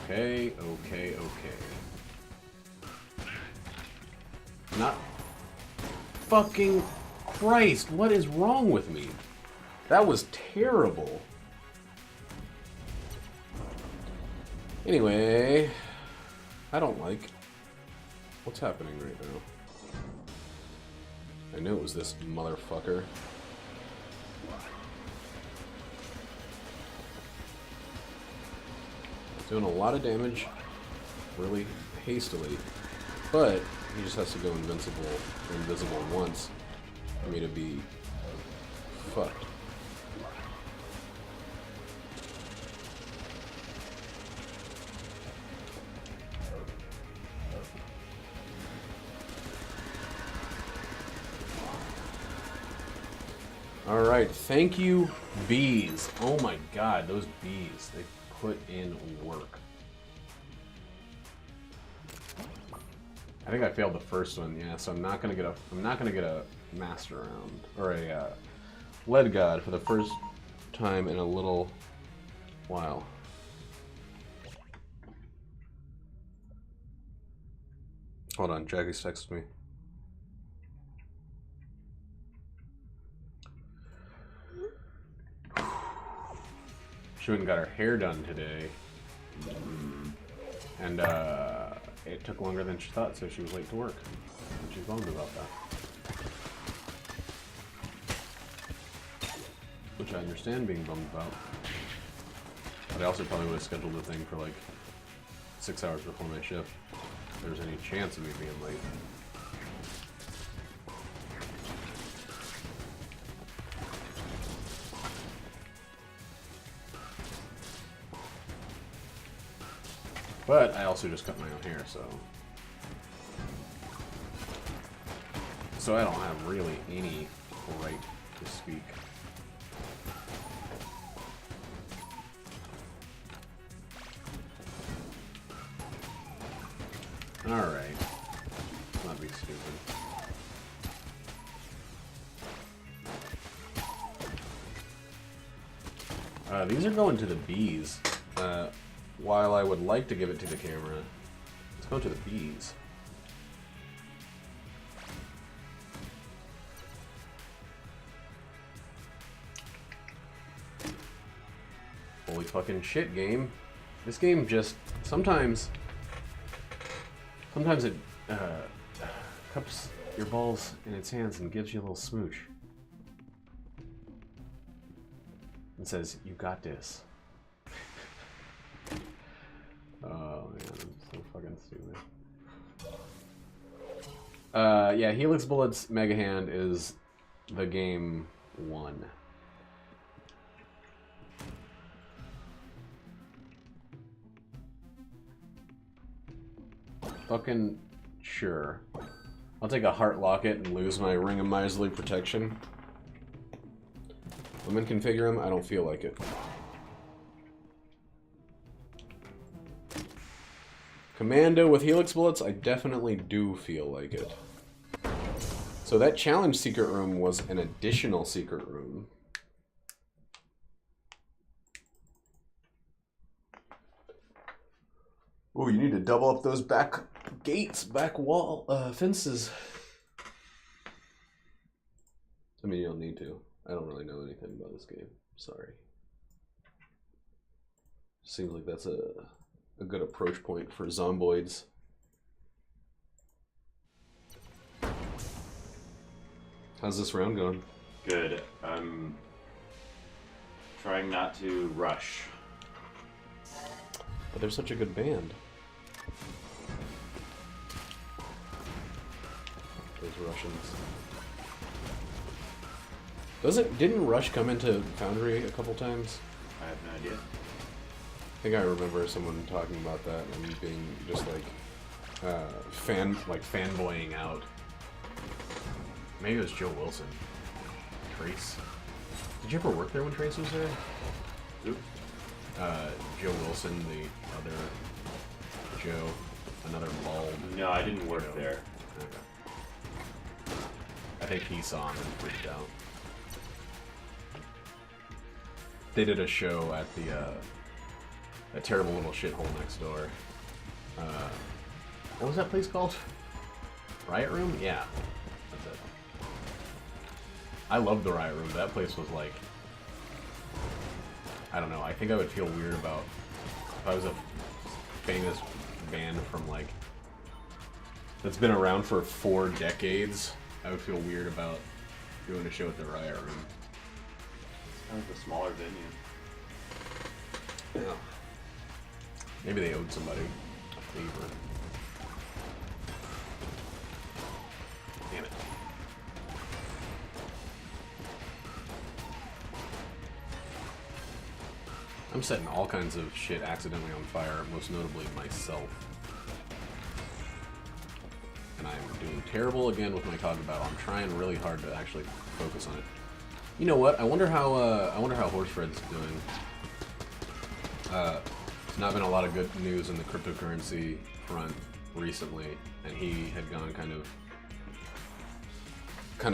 [SPEAKER 1] Okay, okay, okay. Not... Fucking Christ, what is wrong with me? That was terrible. Anyway... I don't like what's happening right now. I knew it was this motherfucker. Doing a lot of damage really hastily, but he just has to go invisible once for me to be fucked. Alright, thank you, bees. Oh my god, those bees. They put in work. I think I failed the first one, yeah. So I'm not gonna get a master round or a lead god for the first time in a little while. Hold on, Jackie's texted me. She went and got her hair done today. And it took longer than she thought, so she was late to work. And she's bummed about that. Which I understand being bummed about. But I also probably would have scheduled the thing for like 6 hours before my shift. If there was any chance of me being late. But I also just cut my own hair, so I don't have really any right to speak. Alright. Let's not be stupid. These are going to the bees. While I would like to give it to the camera, let's go to the bees. Holy fucking shit, game. This game just, sometimes it cups your balls in its hands and gives you a little smooch. And says, you got this. Oh man, I'm so fucking stupid. Yeah, Helix Bullets Mega Hand is the game 1. Fucking sure. I'll take a heart locket and lose my Ring of Miserly Protection. Women configure them, I don't feel like it. Commando with Helix Bullets, I definitely do feel like it. So that challenge secret room was an additional secret room. Oh, you need to double up those back gates, back wall, fences. I mean, you don't need to. I don't really know anything about this game. Sorry. Seems like that's a good approach point for zomboids. How's this round going?
[SPEAKER 2] Good. I'm trying not to rush.
[SPEAKER 1] But they're such a good band. Those Russians. Didn't Rush come into Foundry a couple times?
[SPEAKER 2] I have no idea.
[SPEAKER 1] I think I remember someone talking about that and being just like fanboying out. Maybe it was Joe Wilson. Trace. Did you ever work there when Trace was there?
[SPEAKER 2] Who?
[SPEAKER 1] Joe Wilson, the other Joe, another bald.
[SPEAKER 2] No, I didn't work there.
[SPEAKER 1] Okay. I think he saw him and freaked out. They did a show at the that terrible little shithole next door. What was that place called? Riot Room? Yeah, that's it. I loved the Riot Room. That place was like, I don't know. I think I would feel weird about if I was a famous band from like that's been around for 4 decades. I would feel weird about doing a show at the Riot Room.
[SPEAKER 2] It's kind of a smaller venue.
[SPEAKER 1] Yeah. Maybe they owed somebody a favor. Damn it. I'm setting all kinds of shit accidentally on fire, most notably myself. And I'm doing terrible again with my cog battle. I'm trying really hard to actually focus on it. You know what? I wonder how Horsefred's doing. There's not been a lot of good news in the cryptocurrency front recently, and he had gone kind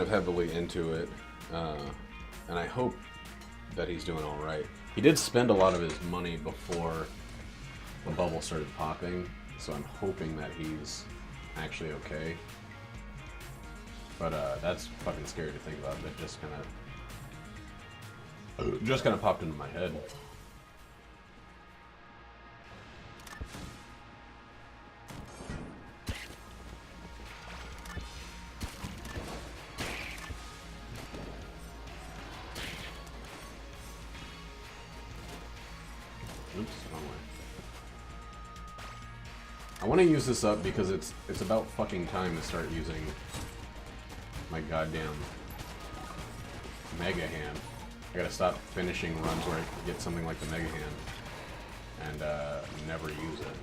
[SPEAKER 1] of heavily into it, and I hope that he's doing all right. He did spend a lot of his money before the bubble started popping, so I'm hoping that he's actually okay. But that's fucking scary to think about. That just kind of popped into my head. Oops, wrong way. I want to use this up because it's about fucking time to start using my goddamn Mega Hand. I gotta stop finishing runs where I get something like the Mega Hand and never use it.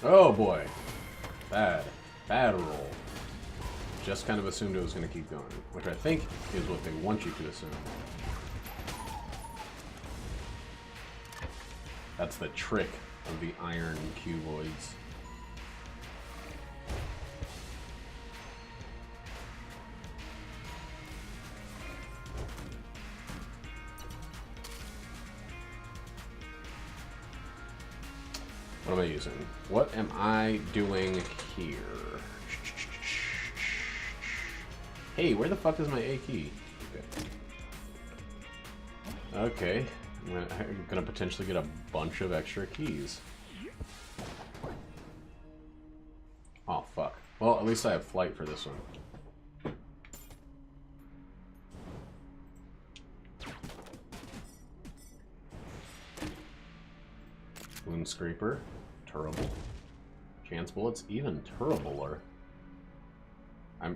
[SPEAKER 1] Oh boy. Bad roll. Just kind of assumed it was going to keep going, which I think is what they want you to assume. That's the trick of the iron cuboids. What am I using? What am I doing here? Hey, where the fuck is my A key? Okay. I'm gonna potentially get a bunch of extra keys. Oh, fuck. Well, at least I have flight for this one. Wound Scraper. Terrible. Chance Bullets. Even terribler.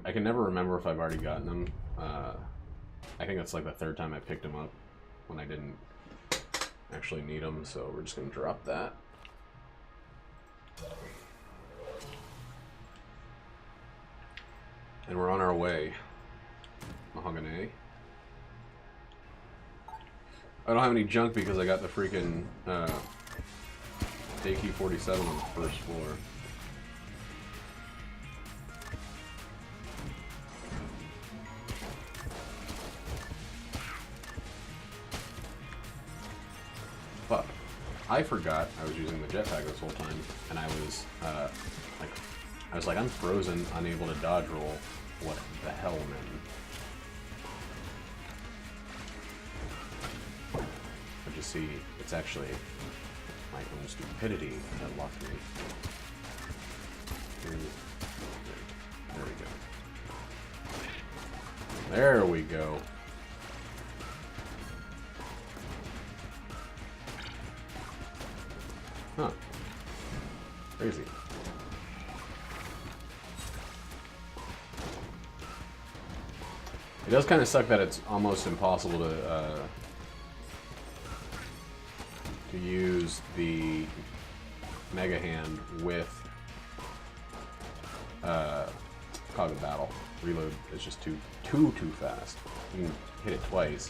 [SPEAKER 1] I can never remember if I've already gotten them. I think that's like the third time I picked them up when I didn't actually need them, so we're just going to drop that. And we're on our way. Mahogany. I don't have any junk because I got the freaking AK-47 on the first floor. Fuck. I forgot I was using the jetpack this whole time, and I was like, I'm frozen, unable to dodge roll. What the hell, man? But you see, it's actually my own stupidity that locked me. There we go. There we go. Huh. Crazy. It does kind of suck that it's almost impossible to use the Mega Hand with Cog of Battle. Reload is just too fast. You can hit it twice,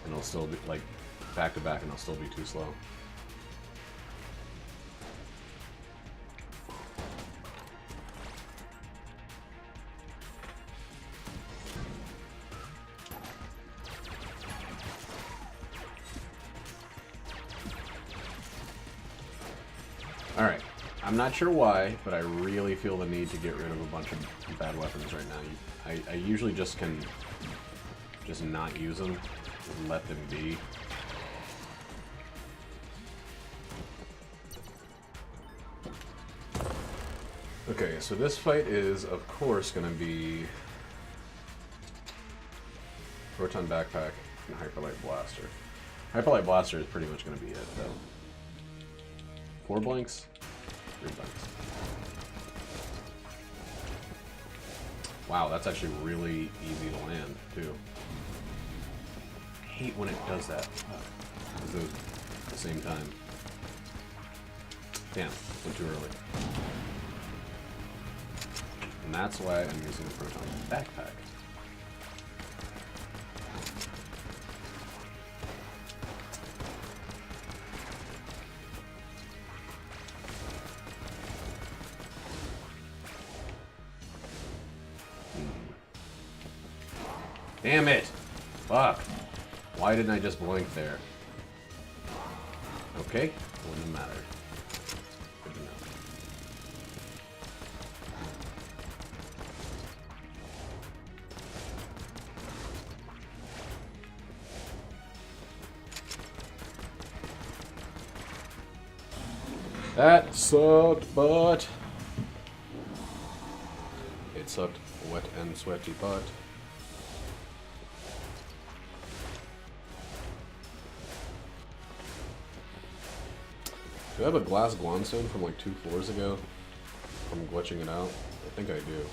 [SPEAKER 1] and it'll still be like back to back, and it'll still be too slow. Alright, I'm not sure why, but I really feel the need to get rid of a bunch of bad weapons right now. I usually just can just not use them, and let them be. Okay, so this fight is, of course, going to be Proton Backpack and Hyperlight Blaster. Hyperlight Blaster is pretty much going to be it, though. 4 blanks? 3 blanks. Wow, that's actually really easy to land, too. I hate when it does that. At the same time. Damn, went too early. And that's why I'm using a proton backpack. Damn it! Fuck! Why didn't I just blink there? Okay, wouldn't have mattered. Good to know. That sucked, but it sucked wet and sweaty butt. Do I have a glass Guanstone from like 2 floors ago? From glitching it out? I think I do.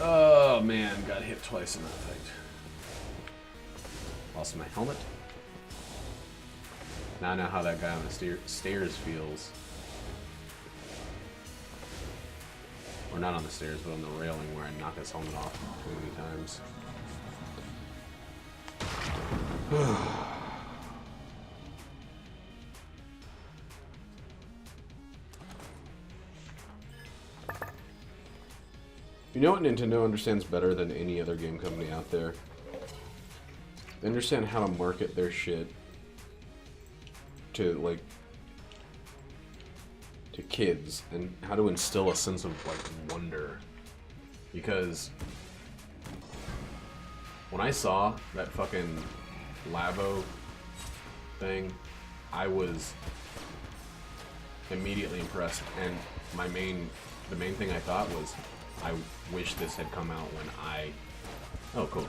[SPEAKER 1] Oh man, got hit twice in that fight. Lost my helmet. Now I know how that guy on the stairs feels. Or not on the stairs, but on the railing where I knock his helmet off too many times. You know what Nintendo understands better than any other game company out there? They understand how to market their shit to, like, to kids, and how to instill a sense of, like, wonder. Because when I saw that fucking Labo thing, I was immediately impressed, and the main thing I thought was, I wish this had come out when oh cool,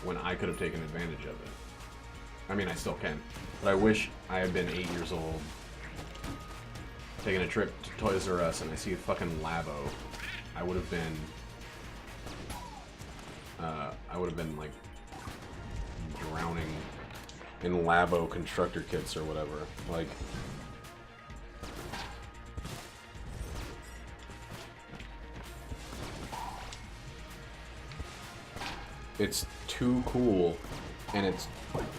[SPEAKER 1] when I could have taken advantage of it. I mean, I still can, but I wish I had been 8 years old, taking a trip to Toys R Us, and I see a fucking Labo. I would have been like drowning in Labo constructor kits or whatever. Like, it's too cool, and it's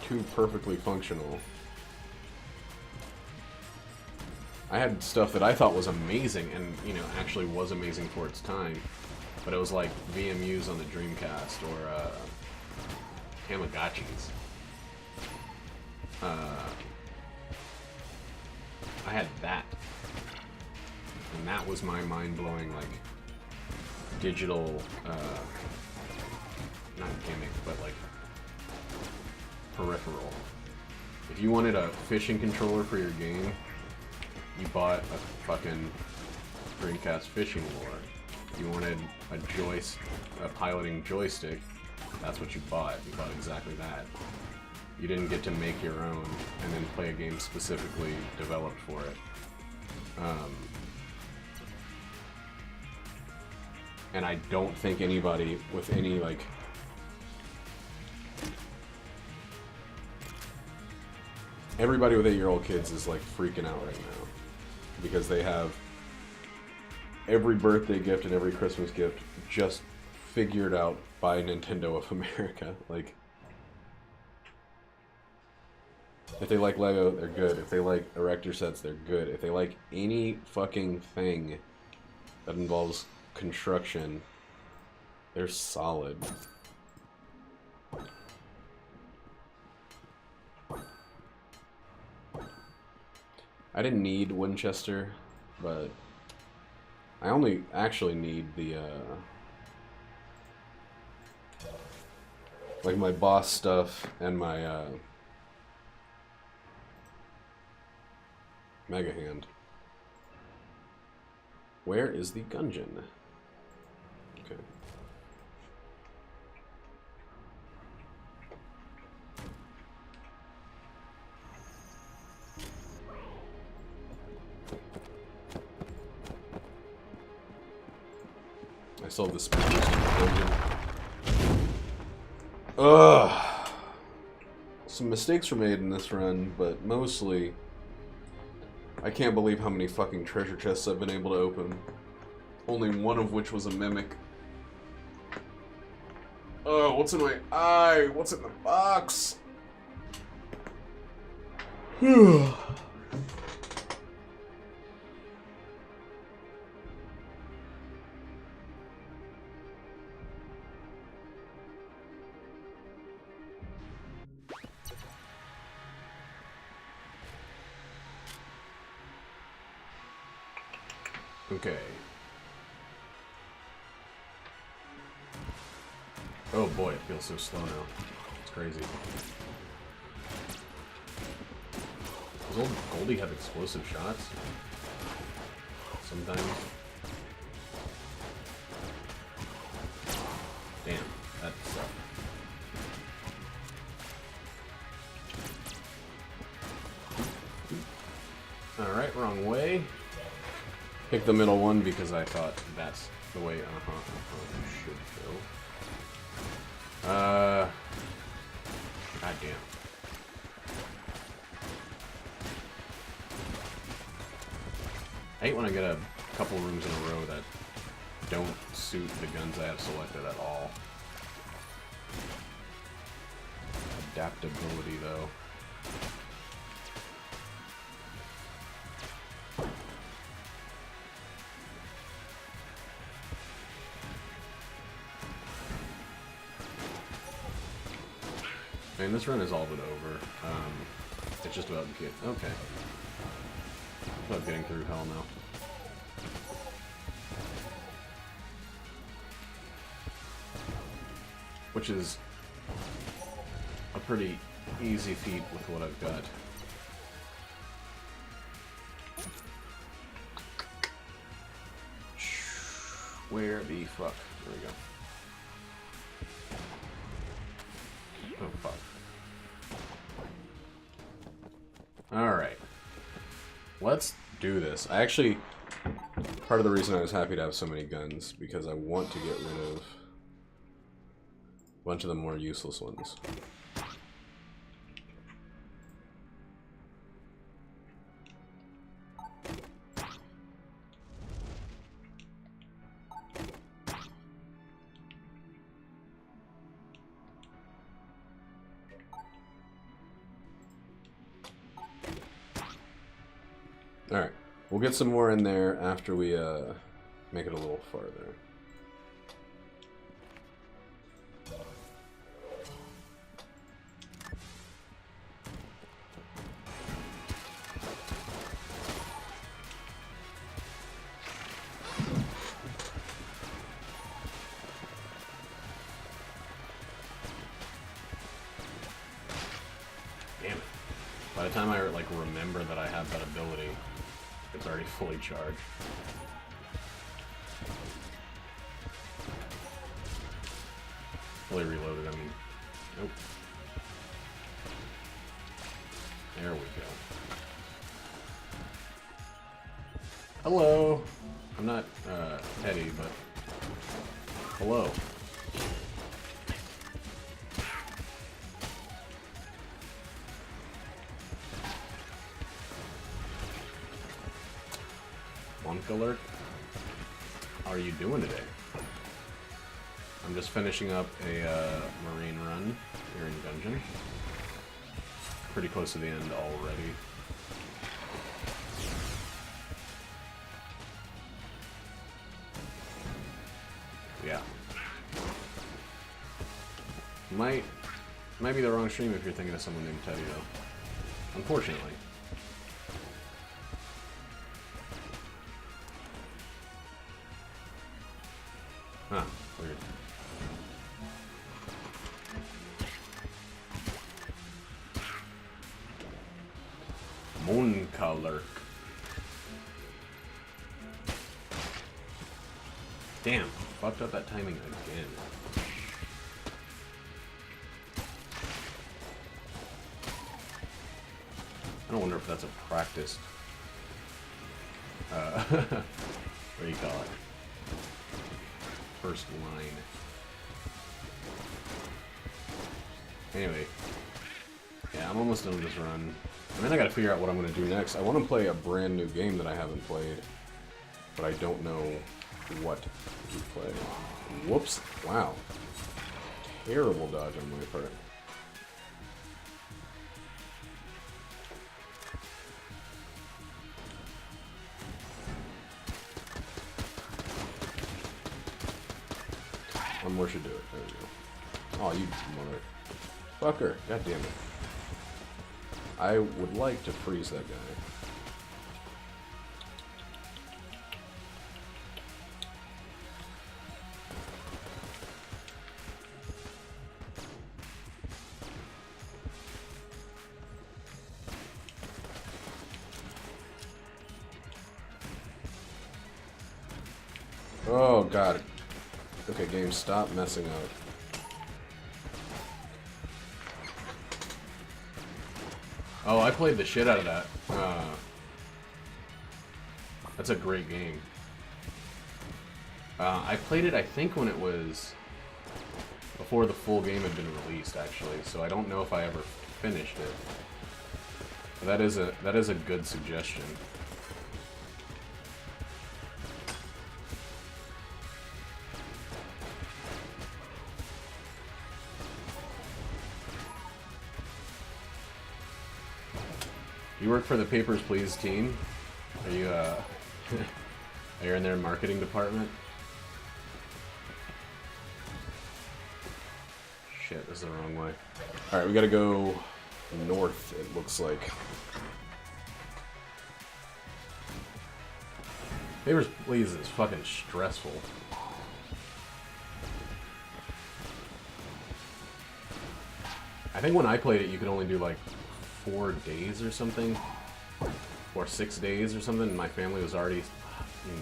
[SPEAKER 1] too perfectly functional. I had stuff that I thought was amazing, and, you know, actually was amazing for its time, but it was like VMUs on the Dreamcast, or, Tamagotchis. I had that. And that was my mind-blowing, like, digital, not gimmick, but, like, peripheral. If you wanted a fishing controller for your game, you bought a fucking Dreamcast fishing lure. If you wanted a piloting joystick, that's what you bought. You bought exactly that. You didn't get to make your own and then play a game specifically developed for it. And I don't think anybody with any, like, everybody with 8-year-old kids is, like, freaking out right now. Because they have every birthday gift and every Christmas gift just figured out by Nintendo of America. Like, if they like Lego, they're good. If they like Erector sets, they're good. If they like any fucking thing that involves construction, they're solid. I didn't need Winchester, but I only actually need the, like, my boss stuff and my, Mega Hand. Where is the Gungeon? I still have the speed boost in the Gungeon. Ugh. Some mistakes were made in this run, but mostly I can't believe how many fucking treasure chests I've been able to open. Only one of which was a mimic. Oh, what's in my eye? What's in the box? Phew. Okay. Oh boy, it feels so slow now. It's crazy. Does old Goldie have explosive shots? Sometimes. Damn, that sucked. Alright, wrong way. Pick the middle one because I thought that's the way you should go. God damn. I hate when I get a couple rooms in a row that don't suit the guns I have selected at all. Adaptability, though. Man, this run is all but over. It's just about about getting through hell now. Which is a pretty easy feat with what I've got. Where the fuck? There we go. Oh, fuck. Alright. Let's do this. Part of the reason I was happy to have so many guns, because I want to get rid of a bunch of the more useless ones. Alright, we'll get some more in there after we make it a little farther. Damn it. By the time I remember that I have that ability, it's already fully charged. Fully reloaded, I mean. Nope. There we go. Hello! I'm not, petty, but... Hello. Alert. How are you doing today? I'm just finishing up a marine run here in Gungeon. Pretty close to the end already. Yeah. Might be the wrong stream if you're thinking of someone named Teddy, though. Unfortunately. Huh, weird. Mooncolor. Damn, fucked up that timing again. I don't wonder if that's a practiced what do you call it? first line. Anyway, yeah, I'm almost done with this run. I mean, I gotta figure out what I'm gonna do next. I want to play a brand new game that I haven't played, but I don't know what to play. Whoops! Wow. Terrible dodge on my part. One more should do it. There we go. Oh, you motherfucker. God damn it. I would like to freeze that guy. Oh, God. Okay, game, stop messing up. Oh, I played the shit out of that. That's a great game. I played it, I think, when it was before the full game had been released, actually. So I don't know if I ever finished it. But that is a good suggestion. You work for the Papers, Please team? Are you, are you in their marketing department? Shit, this is the wrong way. Alright, we gotta go north, it looks like. Papers, Please is fucking stressful. I think when I played it, you could only do like 4 days or something, or 6 days or something, and my family was already, you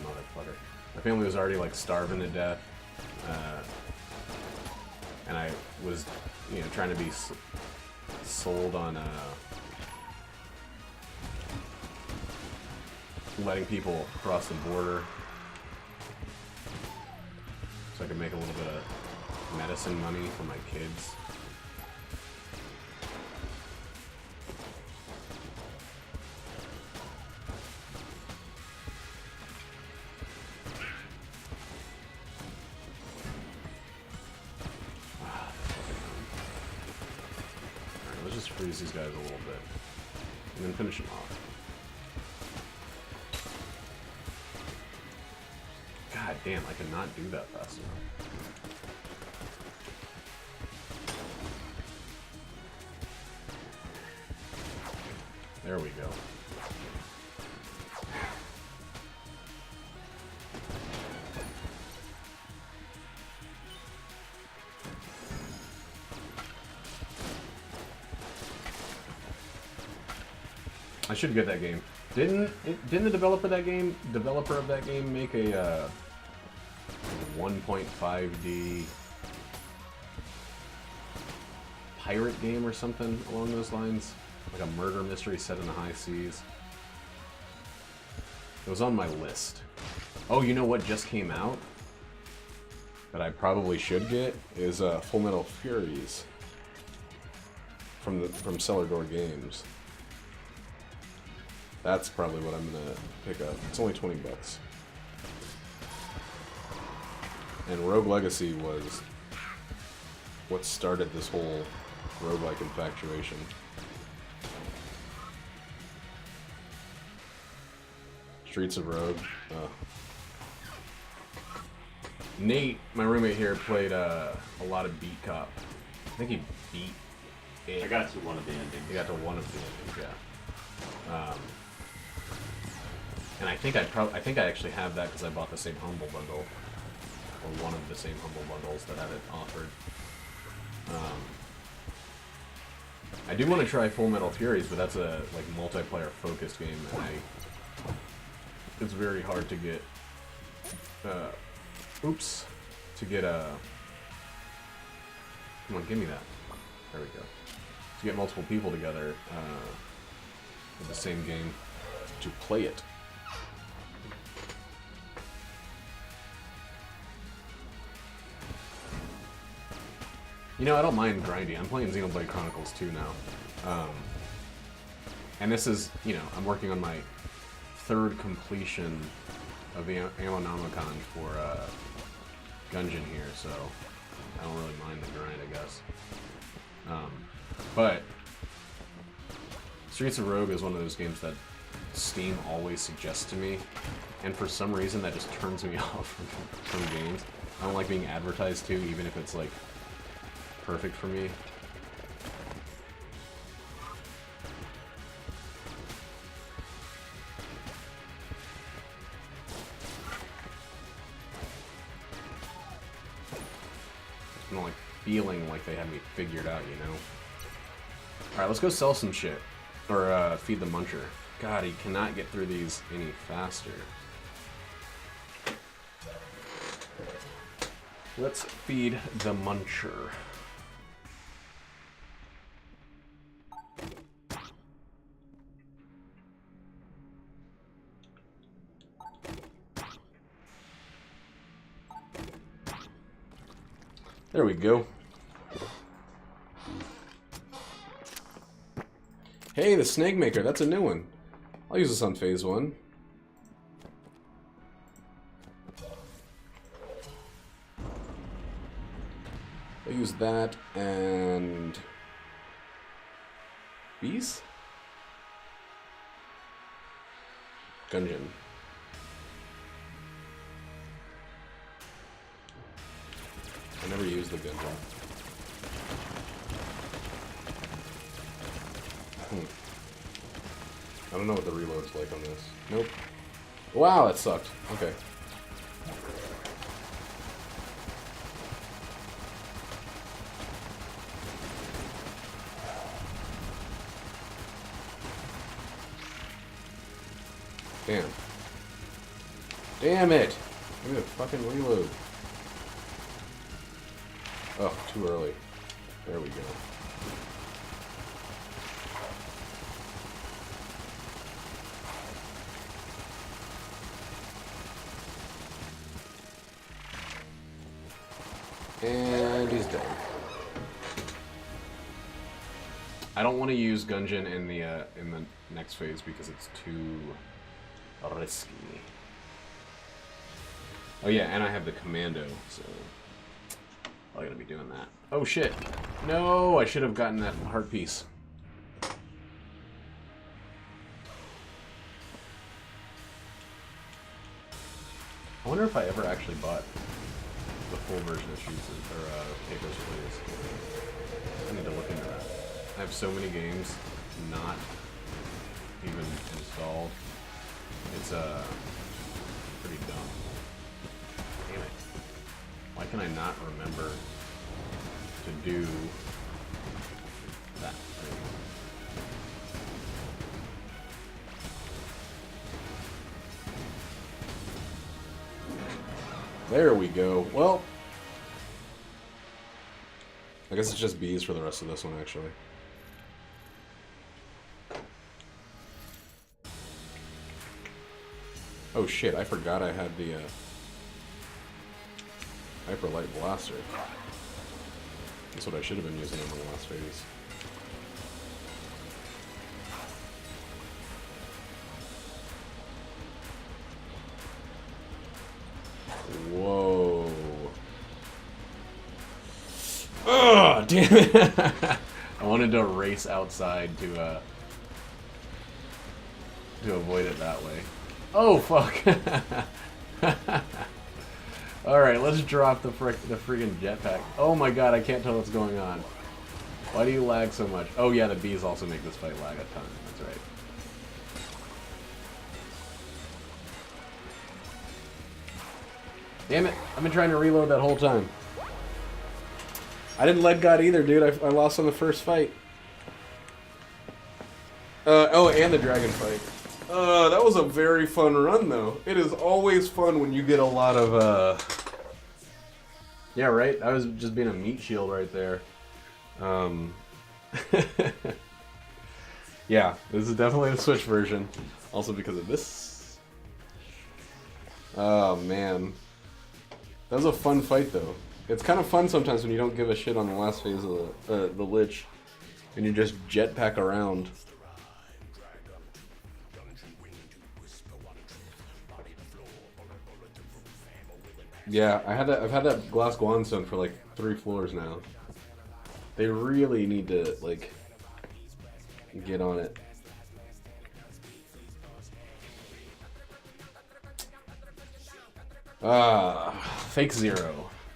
[SPEAKER 1] motherfucker, my family was already like starving to death, and I was, you know, trying to be sold on letting people cross the border so I could make a little bit of medicine money for my kids. Freeze these guys a little bit, and then finish them off. God damn, I cannot do that fast enough. There we go. I should get that game. Didn't the developer of that game make a 1.5D pirate game or something along those lines? Like a murder mystery set in the high seas. It was on my list. Oh, you know what just came out that I probably should get is Full Metal Furies from Cellar Door Games. That's probably what I'm gonna pick up. It's only 20 bucks. And Rogue Legacy was what started this whole roguelike infatuation. Streets of Rogue. Nate, my roommate here, played a lot of Beat Cop. I think he beat it.
[SPEAKER 2] I got to one of the endings.
[SPEAKER 1] He got to one of the endings, yeah. And I think I actually have that because I bought the same Humble Bundle, or one of the same Humble Bundles that had it offered. I do want to try Full Metal Furies, but that's a like multiplayer focused game, and it's very hard to get. To get a. Come on, give me that. There we go. To get multiple people together in the same game to play it. You know, I don't mind grinding. I'm playing Xenoblade Chronicles 2 now. And this is, you know, I'm working on my third completion of the Ammonomicon for Gungeon here, so I don't really mind the grind, I guess. But Streets of Rogue is one of those games that Steam always suggests to me, and for some reason that just turns me off from games. I don't like being advertised to, even if it's like perfect for me. I don't like feeling like they have me figured out, you know? Alright, let's go sell some shit. Or feed the muncher. God, he cannot get through these any faster. Let's feed the muncher. There we go. Hey, the Snake Maker, that's a new one. I'll use this on phase 1. I'll use that and bees? Gungeon. I never used the Gungeon. I don't know what the reload's like on this. Nope. Wow, that sucked. Okay. Damn. Damn it! Give me a fucking reload. Oh, too early. There we go. And he's dead. I don't want to use Gungeon in the next phase because it's too risky. Oh yeah, and I have the commando, so I gotta be doing that. Oh shit! No, I should have gotten that heart piece. I wonder if I ever actually bought the full version of Streets or Papers, Please. I need to look into that. I have so many games not even installed. It's pretty dumb. Damn it. Why can I not remember to do that thing? There we go. Well, I guess it's just bees for the rest of this one, actually. Oh shit, I forgot I had the Hyper Light Blaster. That's what I should have been using in the last phase. Whoa. Ugh, damn it. I wanted to race outside to avoid it that way. Oh, fuck. Alright, let's drop the friggin' jetpack. Oh my god, I can't tell what's going on. Why do you lag so much? Oh yeah, the bees also make this fight lag a ton. That's right. Damn it, I've been trying to reload that whole time. I didn't let God either, dude. I lost on the first fight. Oh, and the dragon fight. That was a very fun run, though. It is always fun when you get a lot of, Yeah, right? I was just being a meat shield right there. Yeah, this is definitely the Switch version. Also because of this. Oh, man. That was a fun fight, though. It's kind of fun sometimes when you don't give a shit on the last phase of the Lich, and you just jetpack around. Yeah, I've had that glass Guanstone for like 3 floors now. They really need to like get on it. Ah, fake zero.